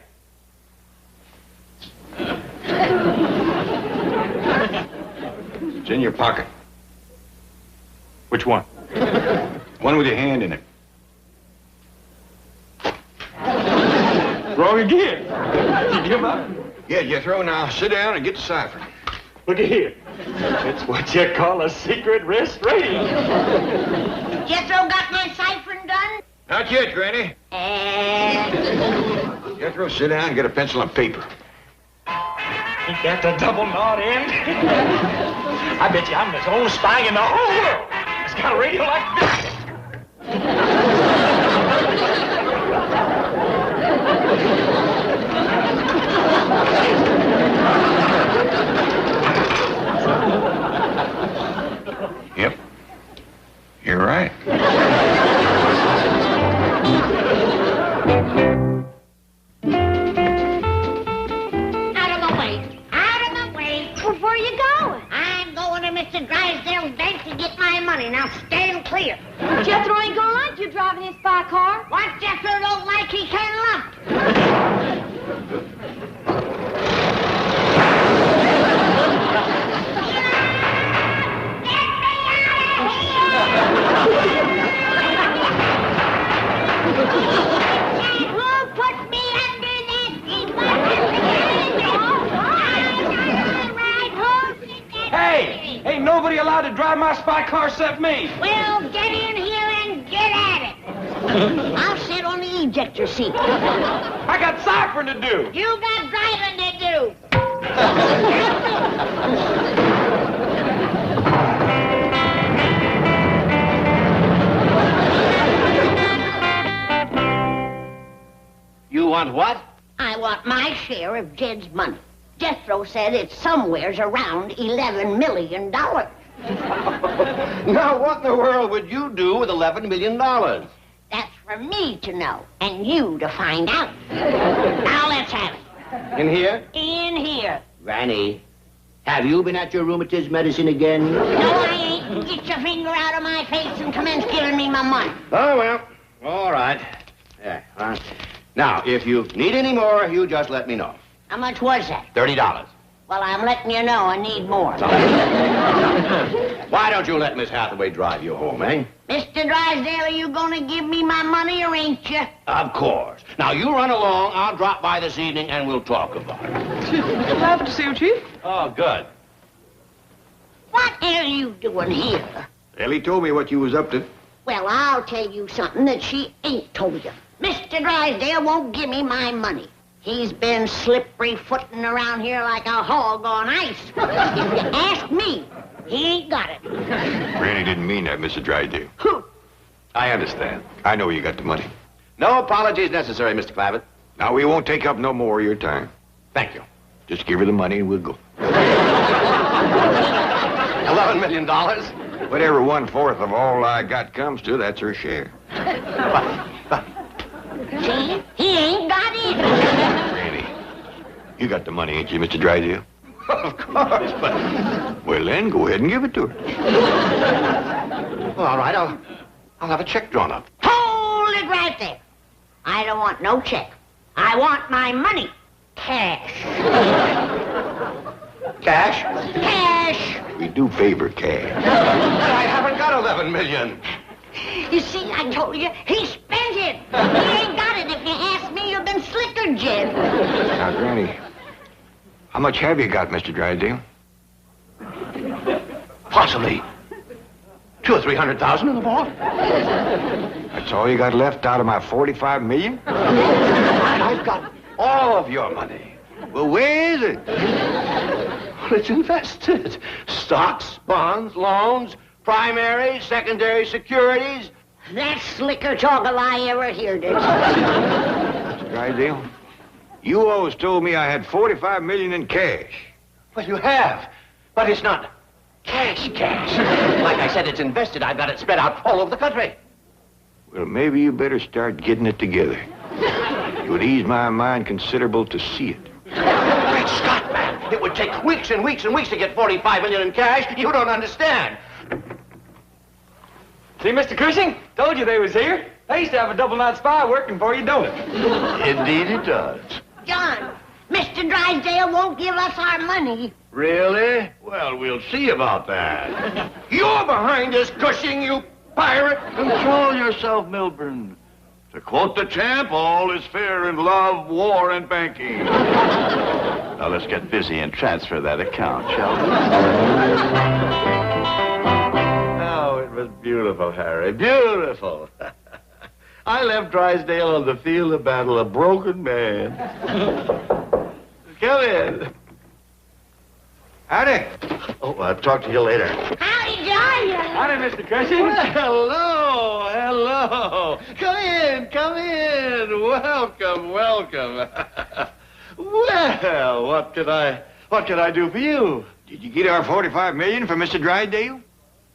It's in your pocket. Which one? One with your hand in it. Wrong again. Did you give up? Yeah, Jethro. Now sit down and get the cipher. Look at here. It's what you call a secret wrist radio. Jethro got my ciphering done? Not yet, Granny. Jethro, sit down and get a pencil and paper. Ain't that the double knot end? I bet you I'm the only spy in the whole world that's got a radio like this. Yep. You're right. Out of the way. Out of the way. Where are you going? I'm going to Mr. Drysdale's bank to get my money. Now stand clear. Jethro ain't gonna like you driving his spy car. What Jethro don't like, he can lump. Who put me under that? Hey, ain't nobody allowed to drive my spy car except me. Well, get in here and get at it. I'll sit on the ejector seat. I got ciphering to do. You got driving to do. You want what? I want my share of Jed's money. Jethro said it's somewheres around $11 million. Now, what in the world would you do with $11 million? That's for me to know, and you to find out. Now let's have it. In here? In here. Granny, have you been at your rheumatism medicine again? No, I ain't. Get your finger out of my face and commence giving me my money. Oh, well, all right. Yeah, all right. Now, if you need any more, you just let me know. How much was that? $30. Well, I'm letting you know I need more. Why don't you let Miss Hathaway drive you home, eh? Mr. Drysdale, are you going to give me my money or ain't you? Of course. Now, you run along. I'll drop by this evening, and we'll talk about it. Happy to see you, Chief. Oh, good. What are you doing here? Ellie told me what you was up to. Well, I'll tell you something that she ain't told you. Mr. Drysdale won't give me my money. He's been slippery-footing around here like a hog on ice. If you ask me, he ain't got it. Granny didn't mean that, Mr. Drysdale. Who? I understand. I know you got the money. No apologies necessary, Mr. Clavitt. Now, we won't take up no more of your time. Thank you. Just give her the money and we'll go. $11 million? Whatever 1/4 of all I got comes to, that's her share. See? He ain't got it. Granny, you got the money, ain't you, Mr. Drysdale? Of course, but... Well, then, go ahead and give it to her. Well, all right, I'll have a check drawn up. Hold it right there. I don't want no check. I want my money. Cash. Cash? Cash. We do favor cash. But I haven't got $11 million. You see, I told you, he spent it. He ain't got it. If you ask me, you've been slicker, Jed. Now, Granny, how much have you got, Mr. Drysdale? Possibly $200,000 or $300,000 in the vault. That's all you got left out of my $45 million? I've got all of your money. Well, where is it? Well, it's invested. Stocks, bonds, loans, primary, secondary securities. That's slicker talk I ever heard it. Mr. Drysdale, you always told me I had $45 million in cash. Well, you have, but it's not cash. Like I said, it's invested. I've got it spread out all over the country. Well, maybe you better start getting it together. It would ease my mind considerable to see it. Great Scott, man. It would take weeks and weeks and weeks to get $45 million in cash. You don't understand. See, Mr. Cushing? Told you they was here. I used to have a double-knot spy working for you, don't it? Indeed it does. John, Mr. Drysdale won't give us our money. Really? Well, we'll see about that. You're behind this, Cushing, you pirate. Control yourself, Milburn. To quote the champ, all is fair in love, war, and banking. Now let's get busy and transfer that account, shall we? Oh, it was beautiful, Harry. Beautiful. I left Drysdale on the field of battle a broken man. Come in. Howdy. Oh, I'll talk to you later. Howdy, John. Howdy, Mr. Cushing. Well, hello. Come in. Welcome. Well, what can I do for you? Did you get our $45 million from Mr. Drysdale?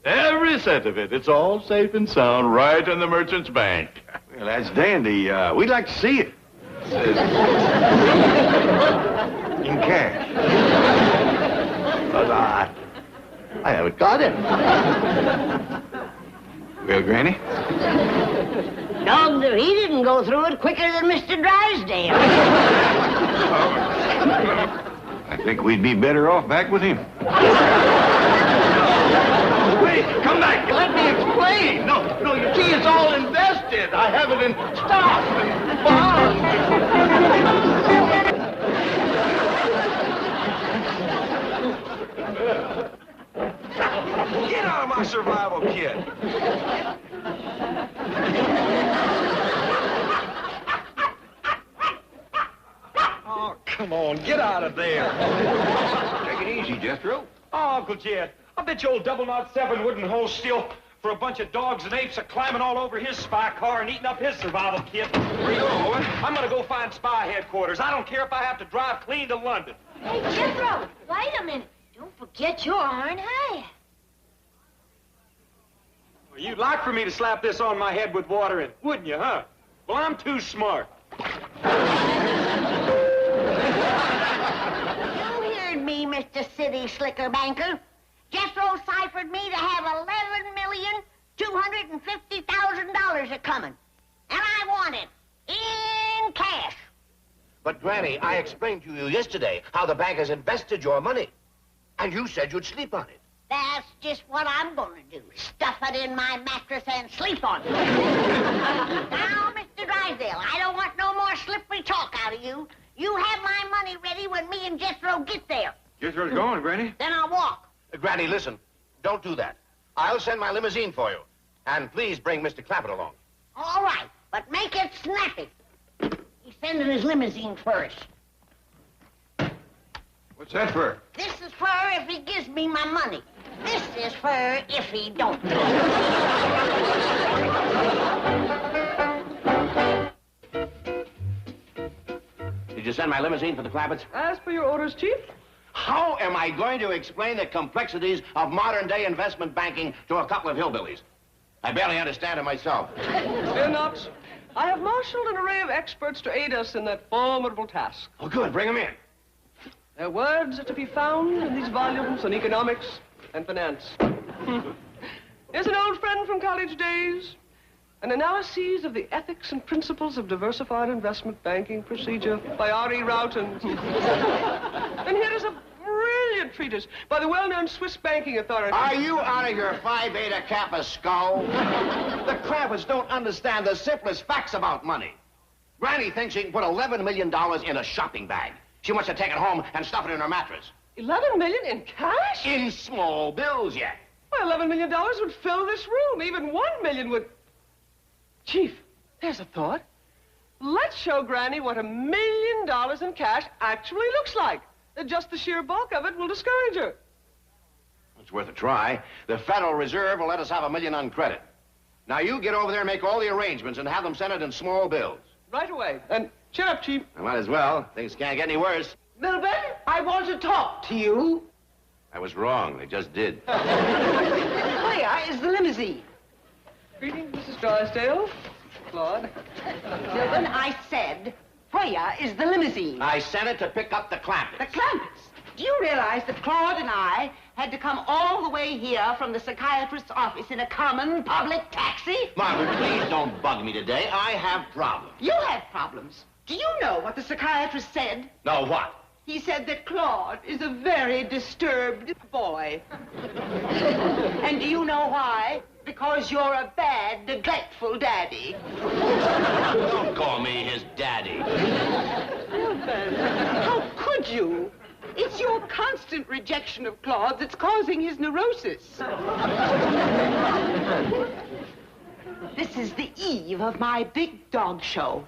Every cent of it. It's all safe and sound right in the merchant's bank. Well, that's dandy. We'd like to see it. In cash. But I haven't got it. Well, Granny? Dogged if he didn't go through it quicker than Mr. Drysdale. I think we'd be better off back with him. Wait, come back. Let me explain. No, you see, it's all invested. I have it in stocks and bonds. Get out of my survival kit. come on, get out of there. Take it easy, Jethro. Oh, Uncle Jed, I bet you old 007 wouldn't hold still for a bunch of dogs and apes climbing all over his spy car and eating up his survival kit. Where you going, boy? I'm gonna go find spy headquarters. I don't care if I have to drive clean to London. Hey, Jethro, wait a minute. Don't forget your iron hat. Well, you'd like for me to slap this on my head with water in, wouldn't you, huh? Well, I'm too smart. You heard me, Mr. City Slicker Banker. Jethro ciphered me to have $11,250,000 a-coming. And I want it in cash. But, Granny, I explained to you yesterday how the bank has invested your money. And you said you'd sleep on it. That's just what I'm going to do. Stuff it in my mattress and sleep on it. Now, Mr. Drysdale, I don't want no more slippery talk out of you. You have my money ready when me and Jethro get there. Jethro's going, Granny. Then I'll walk. Granny, listen. Don't do that. I'll send my limousine for you. And please bring Mr. Clampett along. All right, but make it snappy. He's sending his limousine first. What's that for? This is for if he gives me my money. This is for if he don't. Did you send my limousine for the Clampetts? As per your orders, Chief. How am I going to explain the complexities of modern-day investment banking to a couple of hillbillies? I barely understand it myself. Fear not. I have marshaled an array of experts to aid us in that formidable task. Oh, good. Bring them in. Their words are to be found in these volumes on economics and finance. Here's an old friend from college days. An analysis of the ethics and principles of diversified investment banking procedure by R.E. Routen. And here is a brilliant treatise by the well-known Swiss banking authority. Are you out of your Phi Beta Kappa skull? The Clampetts don't understand the simplest facts about money. Granny thinks she can put $11 million in a shopping bag. She wants to take it home and stuff it in her mattress. 11 million in cash? In small bills, yet. Well, $11 million would fill this room. Even 1 million would... Chief, there's a thought. Let's show Granny what $1 million in cash actually looks like. Just the sheer bulk of it will discourage her. It's worth a try. The Federal Reserve will let us have $1 million on credit. Now, you get over there and make all the arrangements and have them sent it in small bills. Right away. And cheer up, Chief. I might as well. Things can't get any worse. Milburn, I want to talk to you. I was wrong. They just did. Where is the limousine? Greetings, Mrs. Drysdale. Claude. Milburn, I said, where is the limousine? I sent it to pick up the Clampetts. The Clampetts? Do you realize that Claude and I had to come all the way here from the psychiatrist's office in a common public taxi? Margaret, please don't bug me today. I have problems. You have problems. Do you know what the psychiatrist said? No, what? He said that Claude is a very disturbed boy. And do you know why? Because you're a bad, neglectful daddy. Don't call me his daddy. Milburn, how could you? It's your constant rejection of Claude that's causing his neurosis. This is the eve of my big dog show.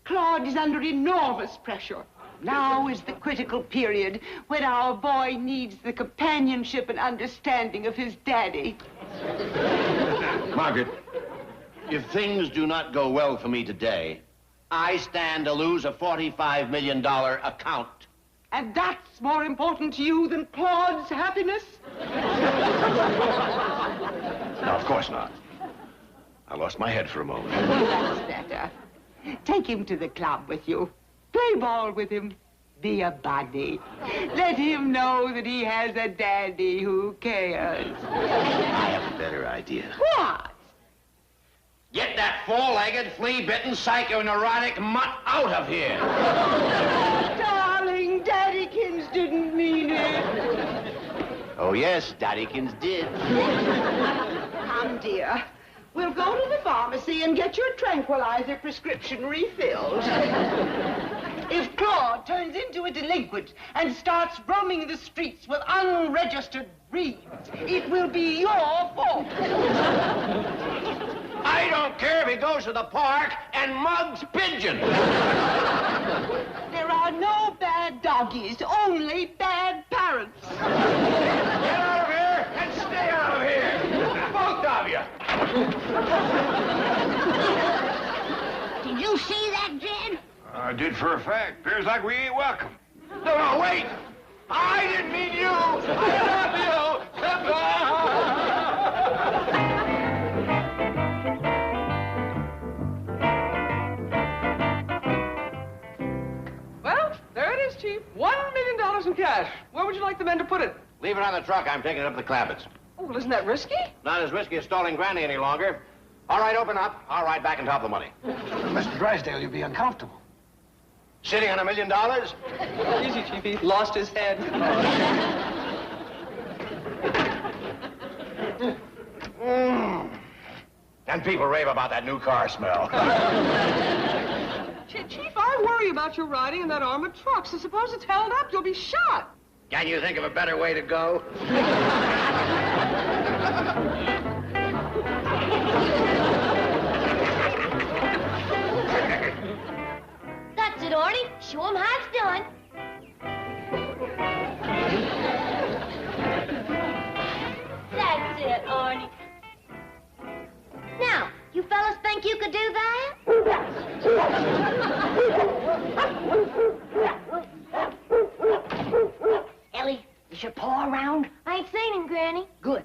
Claude is under enormous pressure. Now is the critical period when our boy needs the companionship and understanding of his daddy. Margaret, if things do not go well for me today, I stand to lose a $45 million account. And that's more important to you than Claude's happiness? No, of course not. I lost my head for a moment. Well, that's better. Take him to the club with you. Play ball with him. Be a buddy. Let him know that he has a daddy who cares. I have a better idea. What? Get that four-legged, flea-bitten, psychoneurotic mutt out of here. Darling, Daddykins didn't mean it. Oh, yes, Daddykins did. Come, dear. We'll go to the pharmacy and get your tranquilizer prescription refilled. If Claude turns into a delinquent and starts roaming the streets with unregistered breeds, it will be your fault. I don't care if he goes to the park and mugs pigeons. There are are no bad doggies, only bad parents. Get out of here and stay out of here. Both of you. Did you see that, Jed? I did for a fact. Appears like we ain't welcome. No, wait. I didn't mean you. I love you. Well, there it is, Chief. $1 million in cash. Where would you like the men to put it? Leave it on the truck. I'm taking it up to the Clampetts. Oh, well, isn't that risky? Not as risky as stalling Granny any longer. All right, open up. I'll ride back and top the money. Mr. Drysdale, you'll be uncomfortable. Sitting on $1 million? Easy, Chief. He lost his head. And people rave about that new car smell. Chief, I worry about your riding in that armored truck. So suppose it's held up, you'll be shot. Can you think of a better way to go? That's it, Artie. Show 'em how it's done. That's it, Artie. Now, you fellas think you could do that? Ellie, is your paw around? I ain't seen him, Granny. Good.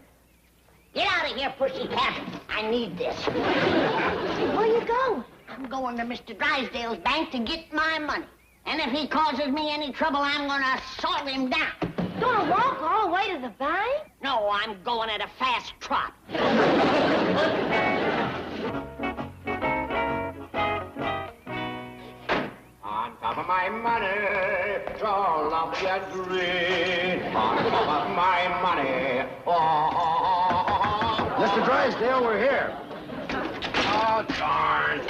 Get out of here, pussycat. I need this. Where you going? I'm going to Mr. Drysdale's bank to get my money. And if he causes me any trouble, I'm going to salt him down. Gonna walk all the way to the bank? No, I'm going at a fast trot. On top of my money, all of your greed. On top of my money, oh. Mr. Drysdale, we're here. Oh, darn.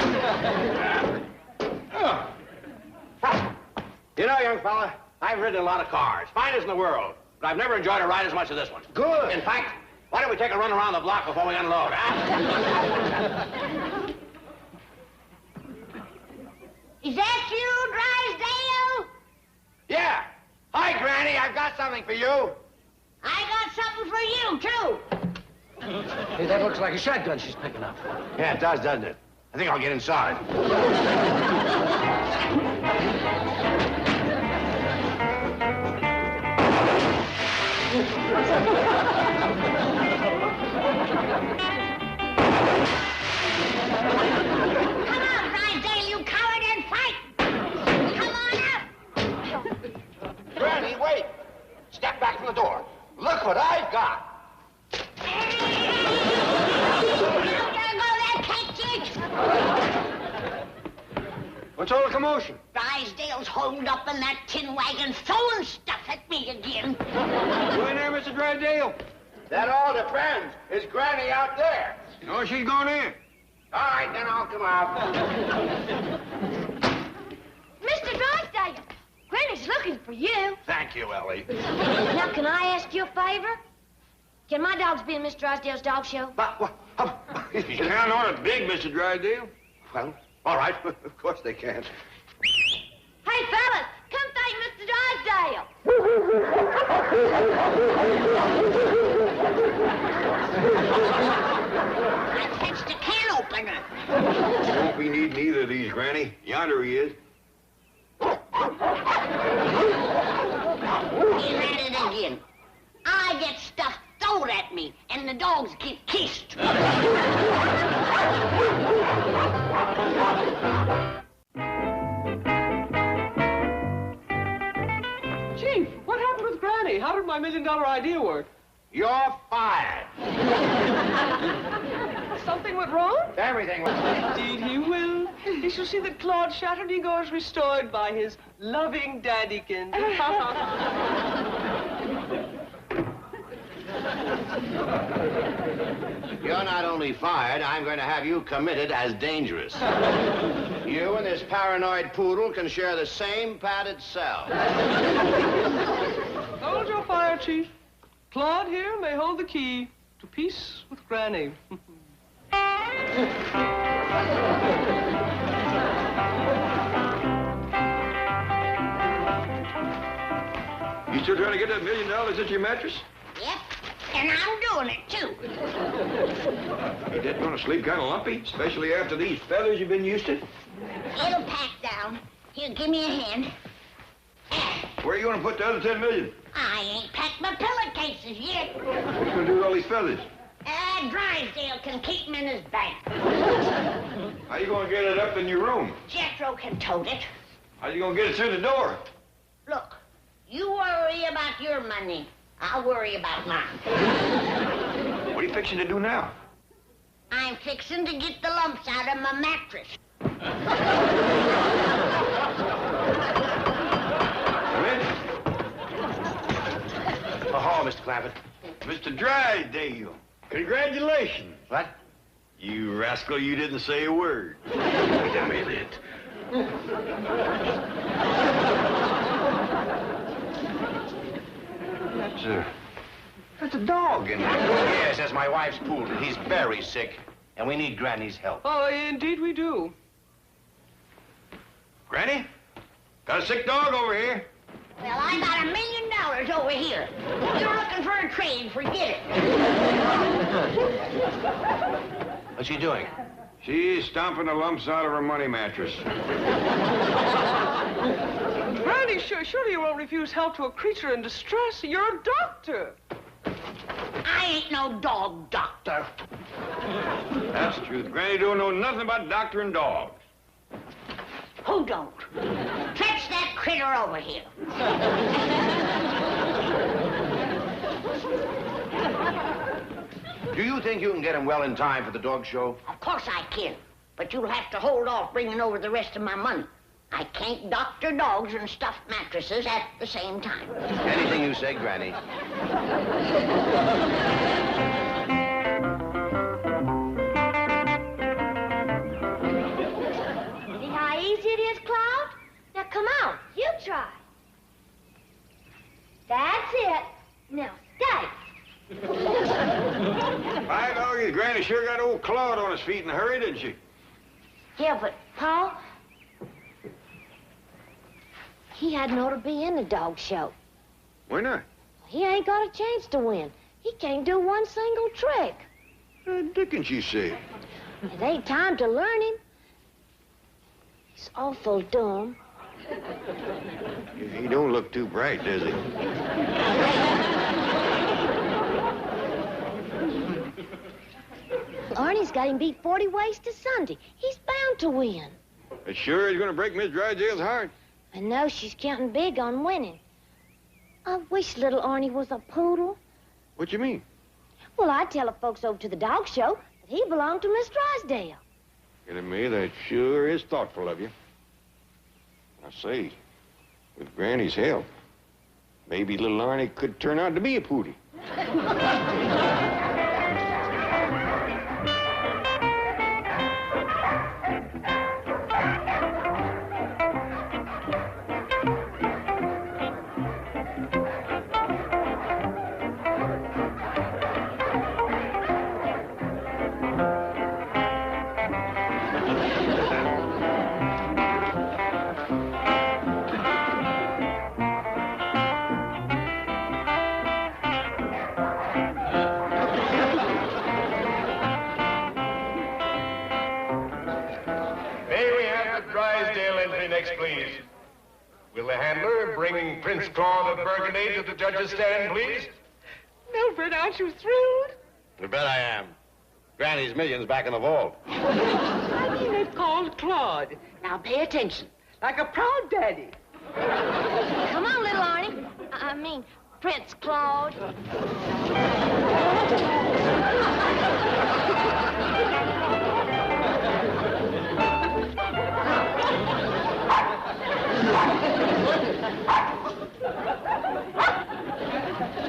You know, young fella, I've ridden a lot of cars, finest in the world, but I've never enjoyed a ride as much as this one. Good. In fact, why don't we take a run around the block before we unload, huh? Is that you, Drysdale? Yeah. Hi, Granny, I've got something for you. I got something for you, too. Hey, that looks like a shotgun she's picking up. Yeah, it does, doesn't it? I think I'll get inside. Come on, Drysdale, you coward, and fight! Come on up! Granny, wait. Step back from the door. Look what I've got. What's all the commotion? Drysdale's holed up in that tin wagon throwing stuff at me again. You in there, Mr. Drysdale? That all depends. Is Granny out there? No, she's gone in. All right, then I'll come out. Mr. Drysdale, Granny's looking for you. Thank you, Ellie. Now, can I ask you a favor? Can my dogs be in Mr. Drysdale's dog show? You count on it big, Mr. Drysdale. Well, all right. Of course they can. Hey, fellas, come thank Mr. Drysdale. I fetched a can opener. You won't be needing either of these, Granny. Yonder he is. He's at it again. I get stuff thrown at me, and the dogs get kissed. Chief, what happened with Granny? How did my $1 million idea work? You're fired. Something went wrong? Everything was... Indeed he will. He shall see that Claude's shattered ego is restored by his loving daddykins. You're not only fired, I'm going to have you committed as dangerous. You and this paranoid poodle can share the same padded cell. Hold your fire, Chief. Claude here may hold the key to peace with Granny. still trying to get that $1 million at your mattress? Yep, and I'm doing it, too. Ain't that gonna sleep kind of lumpy, especially after these feathers you've been used to? It'll pack down. Here, give me a hand. Where are you gonna put the other $10 million? I ain't packed my pillowcases yet. What are you gonna do with all these feathers? Drysdale can keep them in his bank. How you gonna get it up in your room? Jethro can tote it. How you gonna get it through the door? Look, you worry about your money. I'll worry about mine. What are you fixing to do now? I'm fixing to get the lumps out of my mattress. Oh, Mr. Clampett. Mr. Drysdale, congratulations. What? You rascal, you didn't say a word. Wait a minute. That's a dog in there. Yes, that's my wife's poodle. He's very sick, and we need Granny's help. Oh, indeed we do. Granny, got a sick dog over here. Well, I got $1 million over here. If you're looking for a trade, forget it. What's she doing? She's stomping the lumps out of her money mattress. Granny, surely you won't refuse help to a creature in distress. You're a doctor. I ain't no dog doctor. That's the truth. Granny don't know nothing about doctoring dogs. Who don't? Fetch that critter over here. Do you think you can get him well in time for the dog show? Of course I can. But you'll have to hold off bringing over the rest of my money. I can't doctor dogs and stuffed mattresses at the same time. Anything you say, Granny. See how easy it is, Cloud? Now come on, you try. That's it. Now stay. By doggies, Granny sure got old Claude on his feet in a hurry, didn't she? Yeah, but Paul, he hadn't ought to be in the dog show. Why not? He ain't got a chance to win. He can't do one single trick. Dickens, you say. It ain't time to learn him. He's awful dumb. He don't look too bright, does he? Arnie's got him beat 40 ways to Sunday. He's bound to win. It sure is gonna break Miss Drysdale's heart. I know she's counting big on winning. I wish little Arnie was a poodle. What you mean? Well, I'd tell the folks over to the dog show that he belonged to Miss Drysdale. Kidding me, that sure is thoughtful of you. I say, with Granny's help, maybe little Arnie could turn out to be a poodle. Next, please. Will the handler bring Prince Claude of Burgundy to the judge's stand, please? Mildred, aren't you thrilled? You bet I am. Granny's million's back in the vault. I mean, it's called Claude. Now pay attention, like a proud daddy. Come on, little Arnie. I mean, Prince Claude.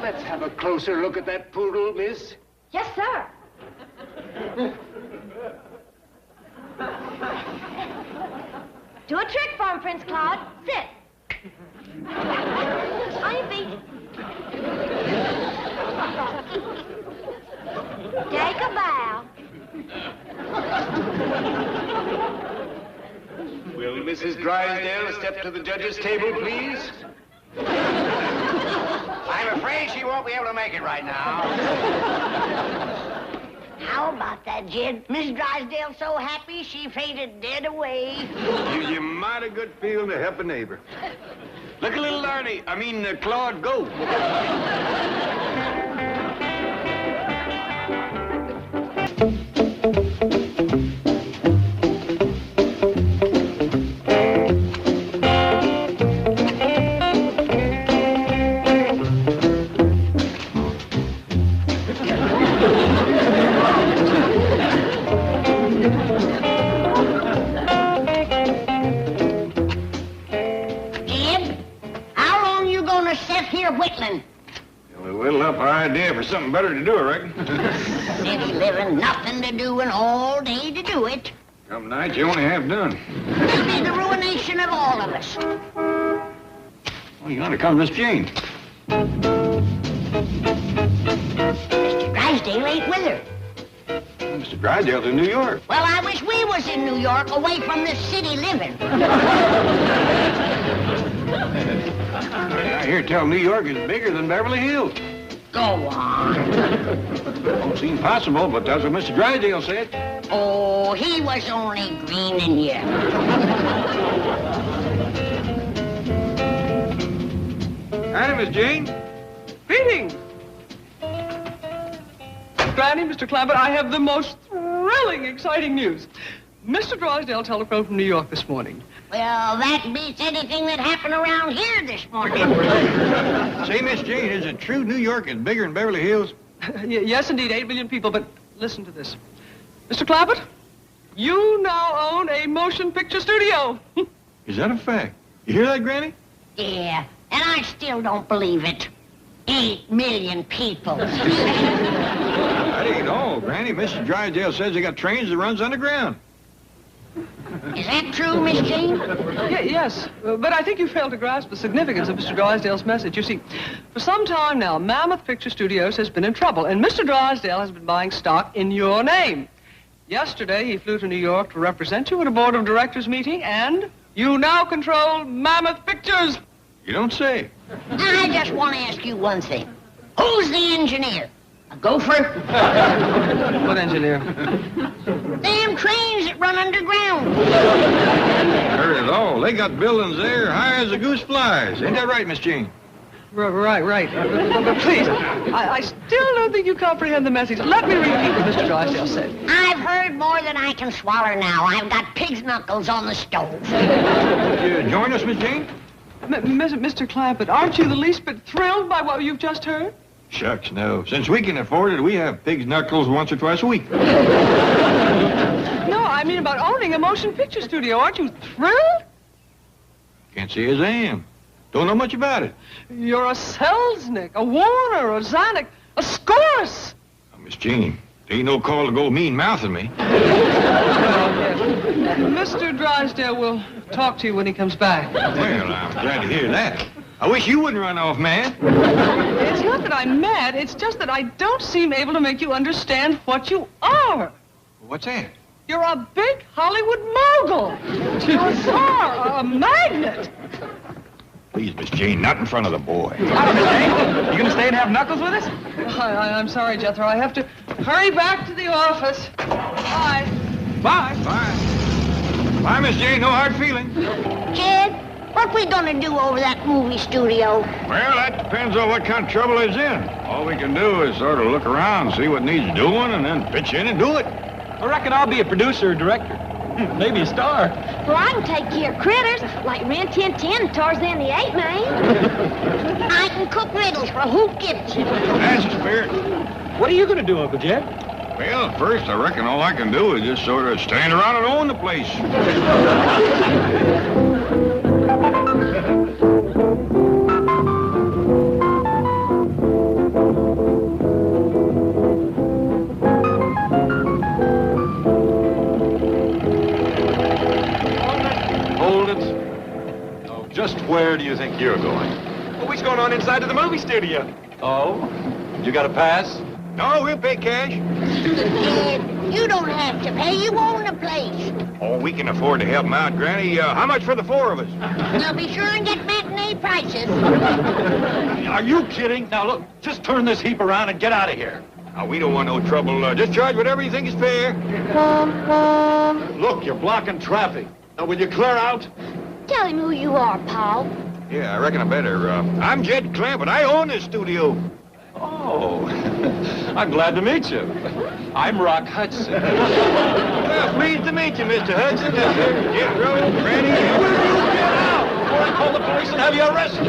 Let's have a closer look at that poodle, miss. Yes, sir. Do a trick for him, Prince Claude. Sit. On your feet. Take a bow. Will Mrs. Drysdale step to the judge's table, please? I'm afraid she won't be able to make it right now. How about that, Jed? Miss Drysdale's so happy she fainted dead away. Gives you a mighty good feeling to help a neighbor. Look at little Claude go. Whittling. We whittle up our idea for something better to do, I reckon. City living, nothing to do, and all day to do it. Come night, you only half done. It'll be the ruination of all of us. Well, you ought to come, Miss Jane. Mr. Drysdale ain't with her. Mr. Drysdale's in New York. Well, I wish we was in New York, away from this city living. I hear tell New York is bigger than Beverly Hills. Go on. Don't seem possible, but that's what Mr. Drysdale said. Oh, he was only greening you. Howdy, Miss Jane. Greetings. Granny, Mr. Clampett, I have the most thrilling, exciting news. Mr. Drysdale telephoned from New York this morning. Well, that beats anything that happened around here this morning. Say, Miss Jane, is it true New York is bigger than Beverly Hills? Yes, indeed, 8 million people, but listen to this. Mr. Clampett, you now own a motion picture studio. Is that a fact? You hear that, Granny? Yeah, and I still don't believe it. 8 million people. That ain't all, Granny. Mrs. Drysdale says they got trains that runs underground. Is that true, Miss Jane? Yes, but I think you failed to grasp the significance of Mr. Drysdale's message. You see, for some time now, Mammoth Picture Studios has been in trouble, and Mr. Drysdale has been buying stock in your name. Yesterday, he flew to New York to represent you at a board of directors meeting, and you now control Mammoth Pictures. You don't say. I just want to ask you one thing. Who's the engineer? A gopher? What engineer? Damn trains that run underground. Heard it all. They got buildings there high as a goose flies. Ain't that right, Miss Jane? Right. But please, I still don't think you comprehend the message. Let me repeat what Mr. Drysdale said. I've heard more than I can swallow now. I've got pig's knuckles on the stove. Would you join us, Miss Jane? Mr. Clampett, aren't you the least bit thrilled by what you've just heard? Shucks, no. Since we can afford it, we have pig's knuckles once or twice a week. No, I mean about owning a motion picture studio. Aren't you thrilled? Can't say as I am. Don't know much about it. You're a Selznick, a Warner, a Zanuck, a Scourse. Now, Miss Jane, there ain't no call to go mean-mouthing me. Mr. Drysdale will talk to you when he comes back. Well, I'm glad to hear that. I wish you wouldn't run off, man. It's not that I'm mad. It's just that I don't seem able to make you understand what you are. What's that? You're a big Hollywood mogul. You're a star, a magnet. Please, Miss Jane, not in front of the boy. You gonna stay and have knuckles with us? I'm sorry, Jethro. I have to hurry back to the office. Bye. Bye. Bye, Miss Jane. No hard feelings. Jed, what we gonna do over that movie studio? Well, that depends on what kind of trouble it's in. All we can do is sort of look around, see what needs doing, and then pitch in and do it. I reckon I'll be a producer or director. Maybe a star. Well, I can take care of critters like Ren 1010 and Tarzan the Ape Man. I can cook riddles for Hoop Gibson. That's the spirit. What are you going to do, Uncle Jed? Well, at first, I reckon all I can do is just sort of stand around and own the place. Just where do you think you're going? Well, what's going on inside of the movie studio? Oh? You got a pass? No, we'll pay cash. Jed, you don't have to pay. You own the place. Oh, we can afford to help him out, Granny. How much for the four of us? Now be sure and get matinee pay prices. Are you kidding? Now, look, just turn this heap around and get out of here. Now, we don't want no trouble. Just charge whatever you think is fair. Look, you're blocking traffic. Now, will you clear out? Tell him who you are, pal. Yeah, I reckon I better. I'm Jed Clampett. I own this studio. Oh, I'm glad to meet you. I'm Rock Hudson. Well, pleased to meet you, Mr. Hudson. Jethro, Granny. Will you get out before I call the police and have you arrested?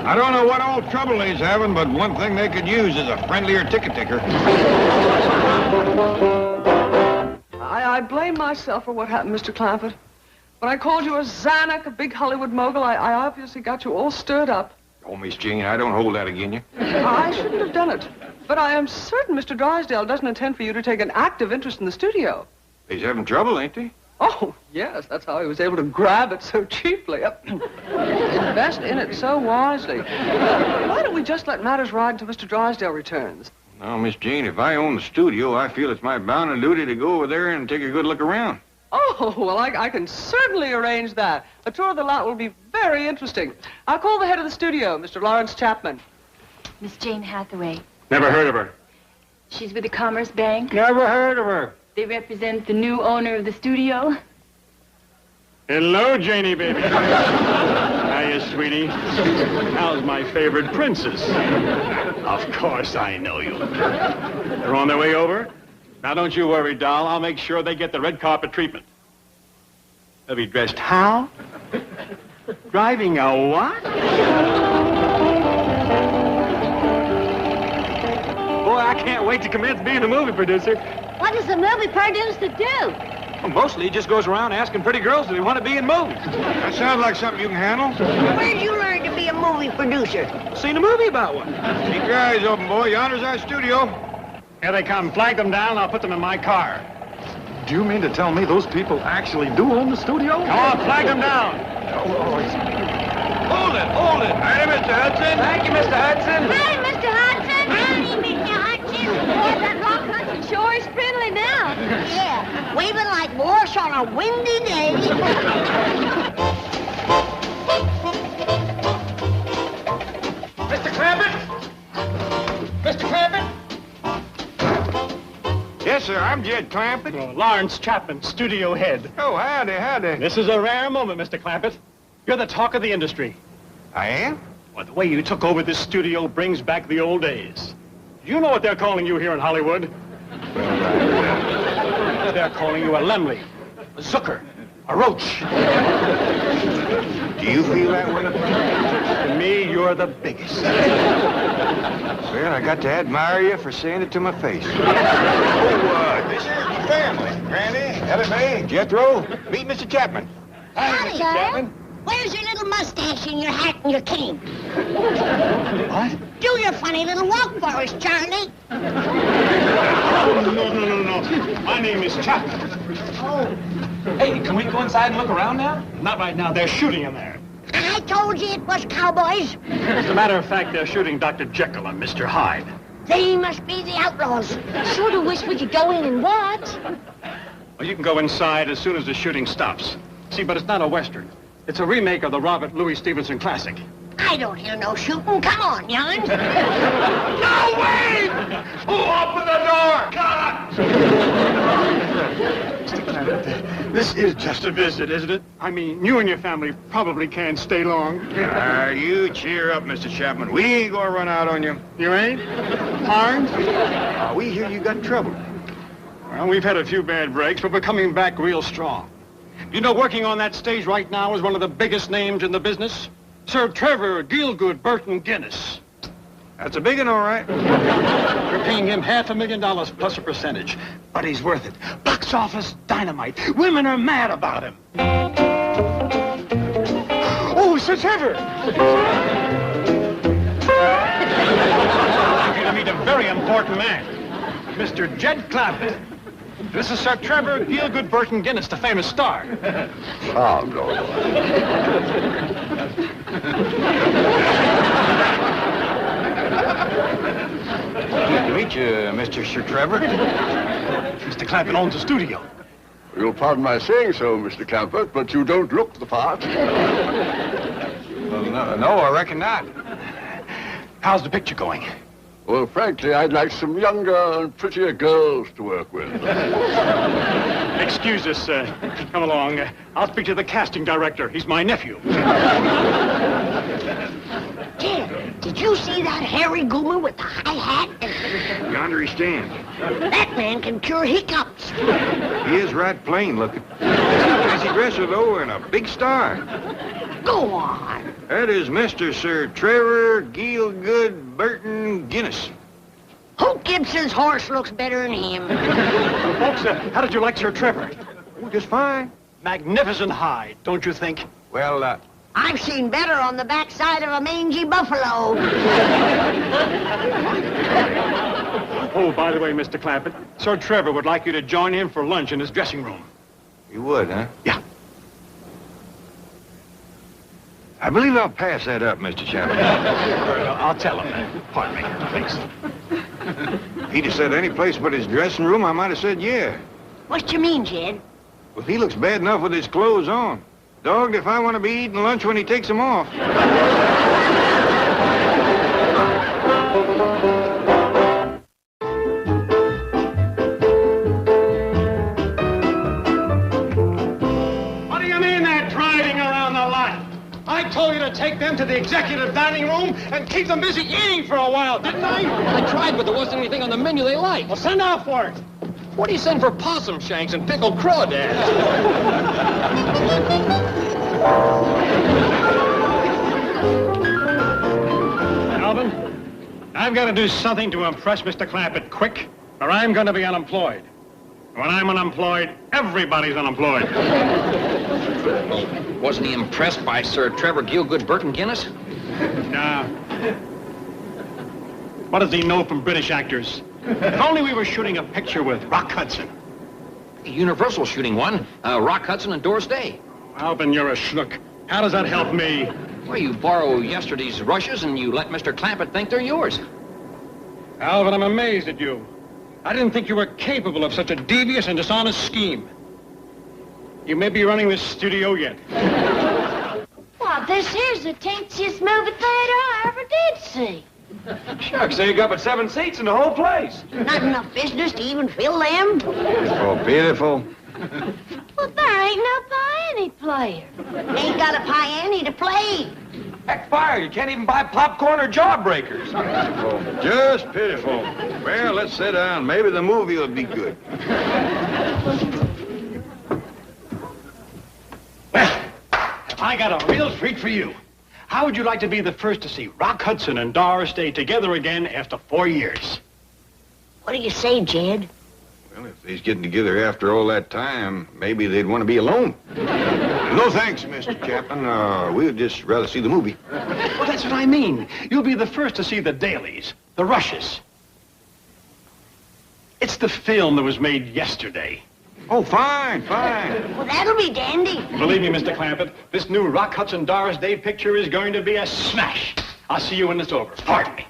I don't know what all trouble he's having, but one thing they could use is a friendlier ticket taker. I blame myself for what happened, Mr. Clampett. When I called you a Zanuck, a big Hollywood mogul, I obviously got you all stirred up. Oh, Miss Jean, I don't hold that against you. I shouldn't have done it. But I am certain Mr. Drysdale doesn't intend for you to take an active interest in the studio. He's having trouble, ain't he? Oh, yes, that's how he was able to grab it so cheaply. Invest in it so wisely. Why don't we just let matters ride until Mr. Drysdale returns? No, Miss Jean, if I own the studio, I feel it's my bounden duty to go over there and take a good look around. Oh, well, I can certainly arrange that. A tour of the lot will be very interesting. I'll call the head of the studio, Mr. Lawrence Chapman. Miss Jane Hathaway. Never heard of her. She's with the Commerce Bank. Never heard of her. They represent the new owner of the studio. Hello, Janie, baby. Hiya, sweetie. How's my favorite princess? Of course I know you. They're on their way over? Now, don't you worry, doll. I'll make sure they get the red carpet treatment. They'll be dressed how? Driving a what? Boy, I can't wait to commence being a movie producer. What does the movie producer do? Well, mostly he just goes around asking pretty girls if they want to be in movies. That sounds like something you can handle. Where'd you learn to be a movie producer? Seen a movie about one. Keep your eyes open, boy. Yonder's our studio. Here they come. Flag them down, I'll put them in my car. Do you mean to tell me those people actually do own the studio? Come on, flag them down. Hold it. Hey, Mr. Hudson. Thank you, Mr. Hudson. Hi, Mr. Hudson. Howdy, Mr. Hudson. Boy, that Rock Hudson sure is friendly now. Yeah, waving like Morse on a windy day. Mr. Clampett? Mr. Clampett? Yes, sir. I'm Jed Clampett. Lawrence Chapman, studio head. Oh, howdy. This is a rare moment, Mr. Clampett. You're the talk of the industry. I am? Well, the way you took over this studio brings back the old days. Do you know what they're calling you here in Hollywood? They're calling you a Lemley, a Zucker, a Roach. Do you feel that way? To me, you're the biggest. Well, I got to admire you for saying it to my face. This here's my family. Granny, Ellie Mae, Jethro. Meet Mr. Chapman. Hi, Mr. Chapman. Where's your little mustache and your hat and your cane? What? Do your funny little walk for us, Charlie. Oh, no. My name is Chapman. Oh. Hey, can we go inside and look around now? Not right now. They're shooting in there. I told you it was cowboys. As a matter of fact, they're shooting Dr. Jekyll and Mr. Hyde. They must be the outlaws. Sort of wish we could go in and watch. Well, you can go inside as soon as the shooting stops. See, but it's not a Western. It's a remake of the Robert Louis Stevenson classic. I don't hear no shooting. Come on, young. No, wait! Who opened the door? God! Mr. Clampett, this is just a visit, isn't it? I mean, you and your family probably can't stay long. You cheer up, Mr. Chapman. We ain't gonna run out on you. You ain't? Harmed? We hear you got trouble. Well, we've had a few bad breaks, but we're coming back real strong. You know, working on that stage right now is one of the biggest names in the business. Sir Trevor Gielgud Burton Guinness. That's a big one, all right. We're paying him $500,000 plus a percentage. But he's worth it. Box office dynamite. Women are mad about him. Oh, Sir Trevor! I'm going to meet a very important man. Mr. Jed Clampett. This is Sir Trevor Gielgud Burton Guinness, the famous star. Oh, no. to meet you, Mr. Sir Trevor. Mr. Clampett owns a studio. You'll pardon my saying so, Mr. Clampett, but you don't look the part. Well, no, I reckon not. How's the picture going? Well, frankly, I'd like some younger and prettier girls to work with. Excuse us, come along. I'll speak to the casting director. He's my nephew. Jed, did you see that hairy goomer with the high hat? Yonder he stands. That man can cure hiccups. He is right plain looking. Fancy dresser, though, and a big star. Go on. That is Mr. Sir Trevor Gielgud Burton Guinness. Hope Gibson's horse looks better than him. Folks, how did you like Sir Trevor? Oh, just fine. Magnificent hide, don't you think? Well, I've seen better on the backside of a mangy buffalo. Oh, by the way, Mr. Clampett, Sir Trevor would like you to join him for lunch in his dressing room. you would, huh? Yeah. I believe I'll pass that up, Mr. Chapman. I'll tell him. Pardon me, please. He'd have said any place but his dressing room, I might have said yeah. What you mean, Jed? Well, he looks bad enough with his clothes on. Dogged if I want to be eating lunch when he takes them off. What do you mean they're driving around the lot? I told you to take them to the executive dining room and keep them busy eating for a while, didn't I? I tried, but there wasn't anything on the menu they liked. Well, send out for it. What do you send for possum shanks and pickled crawdads? Alvin, I've got to do something to impress Mr. Clampett quick, or I'm going to be unemployed. When I'm unemployed, everybody's unemployed. Wasn't he impressed by Sir Trevor Gielgud Burton Guinness? Nah. What does he know from British actors? If only we were shooting a picture with Rock Hudson. Universal shooting one. Rock Hudson and Doris Day. Alvin, you're a schnook. How does that help me? Well, you borrow yesterday's rushes and you let Mr. Clampett think they're yours. Alvin, I'm amazed at you. I didn't think you were capable of such a devious and dishonest scheme. You may be running this studio yet. Well, this here's the teensiest movie theater I ever did see. Shucks, they got but 7 seats in the whole place. Not enough business to even fill them. Oh, pitiful. Well, there ain't no piano player. Ain't got a piano to play. Heck, fire, you can't even buy popcorn or jawbreakers. Oh, just pitiful. Well, let's sit down. Maybe the movie will be good. Well, I got a real treat for you. How would you like to be the first to see Rock Hudson and Doris Day together again after 4 years? What do you say, Jed? Well, if they's getting together after all that time, maybe they'd want to be alone. No thanks, Mr. Chapman. We'd just rather see the movie. Well, that's what I mean. You'll be the first to see the dailies, the rushes. It's the film that was made yesterday. Oh, fine, fine. Well, that'll be dandy. Believe me, Mr. Clampett, this new Rock Hudson Doris Day picture is going to be a smash. I'll see you when it's over. Pardon me.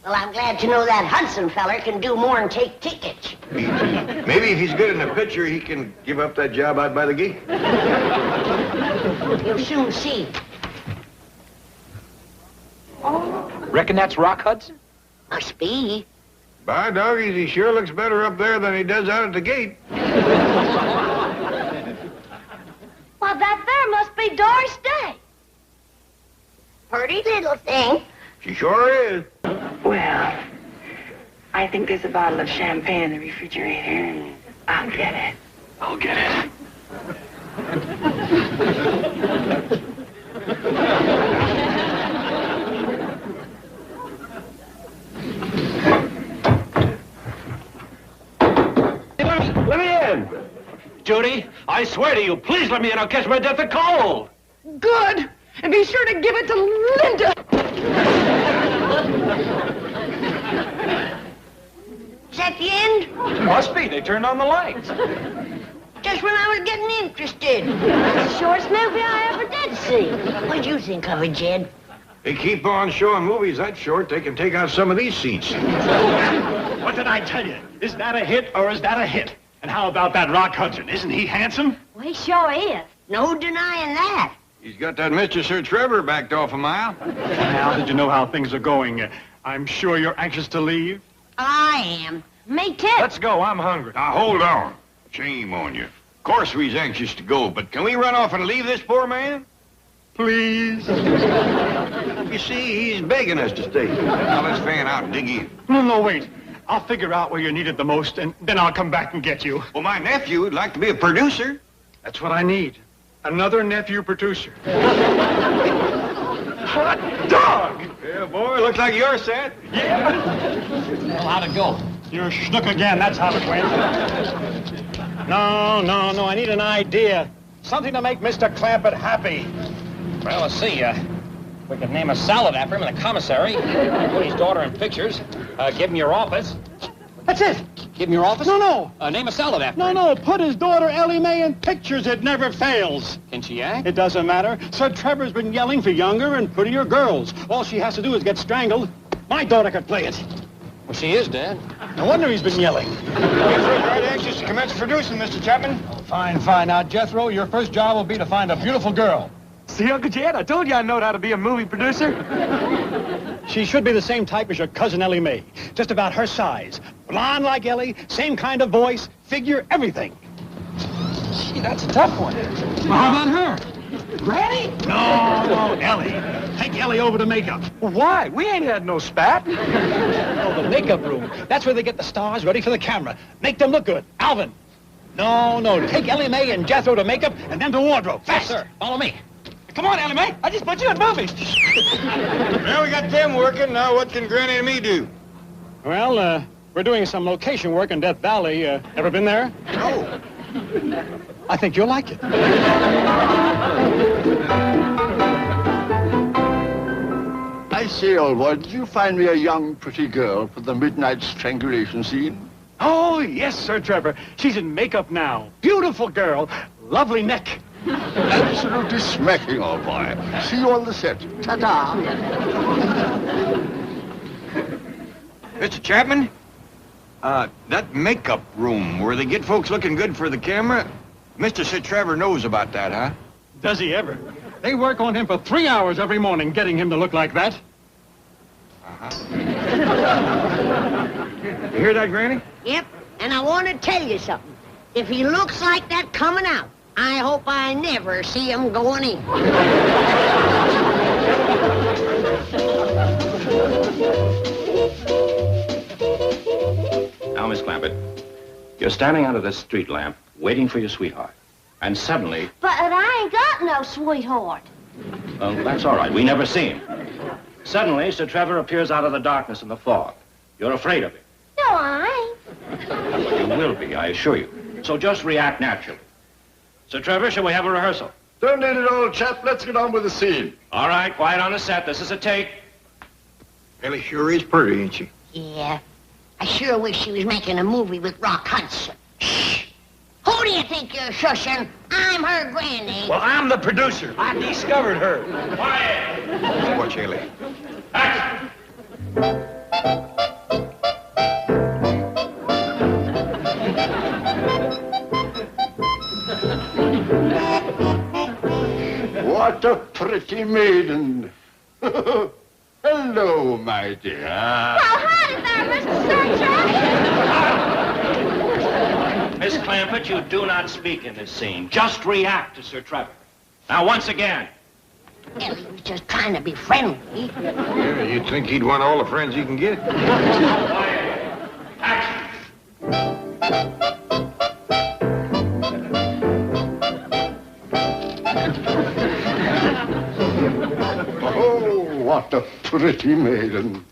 Well, I'm glad to know that Hudson feller can do more than take tickets. Maybe if he's good in the picture, he can give up that job out by the gate. You'll soon see. Reckon that's Rock Hudson? Must be. By doggies, he sure looks better up there than he does out at the gate. Well, that there must be Doris Day. Pretty little thing. She sure is. Well, I think there's a bottle of champagne in the refrigerator. I'll get it. I'll get it. Let me in. Judy, I swear to you, please let me in. I'll catch my death of cold. Good. And be sure to give it to Linda. Is that the end? Must be. They turned on the lights. Just when I was getting interested. That's the shortest movie I ever did see. What'd you think of it, Jed? They keep on showing movies that short, they can take out some of these seats. What did I tell you? Is that a hit or is that a hit? And how about that Rock Hudson? Isn't he handsome? Well, he sure is. No denying that. He's got that Mr. Sir Trevor backed off a mile. Now that you know how things are going, I'm sure you're anxious to leave. I am. Me too. Let's go. I'm hungry. Now, hold on. Shame on you. Of course we's anxious to go, but can we run off and leave this poor man? Please? You see, he's begging us to stay. Now, let's fan out and dig in. No, wait. I'll figure out where you're needed the most, and then I'll come back and get you. Well, my nephew would like to be a producer. That's what I need. Another nephew producer. Hot dog! Yeah, boy, looks like you're set. Yeah. Well, how'd it go? You're schnook again, that's how it went. No, I need an idea. Something to make Mr. Clampett happy. Well, let's see. We could name a salad after him in the commissary. Put his daughter in pictures. Give him your office. That's it. Give him your office? No. Name a salad after him. No. Put his daughter Ellie Mae in pictures. It never fails. Can she act? It doesn't matter. Sir Trevor's been yelling for younger and prettier girls. All she has to do is get strangled. My daughter could play it. Well, she is, Dad. No wonder he's been yelling. Jethro's right anxious to commence producing, Mr. Chapman. Oh, fine. Now, Jethro, your first job will be to find a beautiful girl. See, Uncle Jed, I told you I know how to be a movie producer. She should be the same type as your cousin Ellie Mae. Just about her size. Blonde like Ellie, same kind of voice, figure, everything. Gee, that's a tough one. Well, how about her? Granny? No, Ellie. Take Ellie over to makeup. Well, why? We ain't had no spat. Oh, the makeup room. That's where they get the stars ready for the camera. Make them look good. Alvin. No. Take Ellie Mae and Jethro to makeup and then to wardrobe. Fast. Yes, sir. Follow me. Come on, Ellie Mae. I just put you in movies. Well, we got them working. Now what can Granny and me do? Well, we're doing some location work in Death Valley. Ever been there? No. I think you'll like it. I say, old boy, did you find me a young, pretty girl for the midnight strangulation scene? Oh, yes, Sir Trevor. She's in makeup now. Beautiful girl. Lovely neck. Absolutely smacking, old boy. See you on the set. Ta-ta. Mr. Chapman? That makeup room where they get folks looking good for the camera, Mr. Sir Trevor knows about that, huh? Does he ever? They work on him for 3 hours every morning, getting him to look like that. You hear that, Granny? Yep, and I want to tell you something. If he looks like that coming out, I hope I never see him going in. Now, Miss Clampett, you're standing under this street lamp, waiting for your sweetheart. And suddenly... But I ain't got no sweetheart. That's all right. We never see him. Suddenly, Sir Trevor appears out of the darkness and the fog. You're afraid of him. No, I ain't. You will be, I assure you. So just react naturally. Sir Trevor, shall we have a rehearsal? Don't need it, old chap. Let's get on with the scene. All right, quiet on the set. This is a take. Ellie sure is pretty, ain't she? Yeah, I sure wish she was making a movie with Rock Hudson. Shh! Who do you think you're shushing? I'm her granny. Well, I'm the producer. I discovered her. Quiet! Watch Ellie. Action! What a pretty maiden. Hello, my dear. Well, hi there, Mr. Sunshine. Miss Clampett, you do not speak in this scene. Just react to Sir Trevor. Now, once again. Ellie was just trying to be friendly. Yeah, you'd think he'd want all the friends he can get. Action! Oh, what a pretty maiden.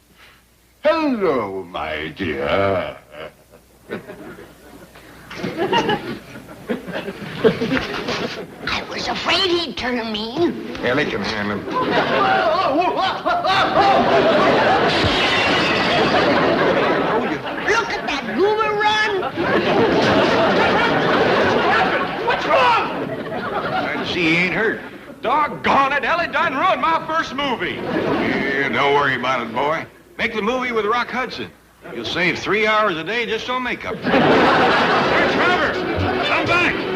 Hello, my dear. I was afraid he'd turn mean. Ellie can handle him. Look at that goober run. What's wrong? Glad to see he ain't hurt. Doggone it, Ellie done ruined my first movie. Yeah, don't worry about it, boy. Make the movie with Rock Hudson. You'll save 3 hours a day just on makeup. Hey, Trevor, come back.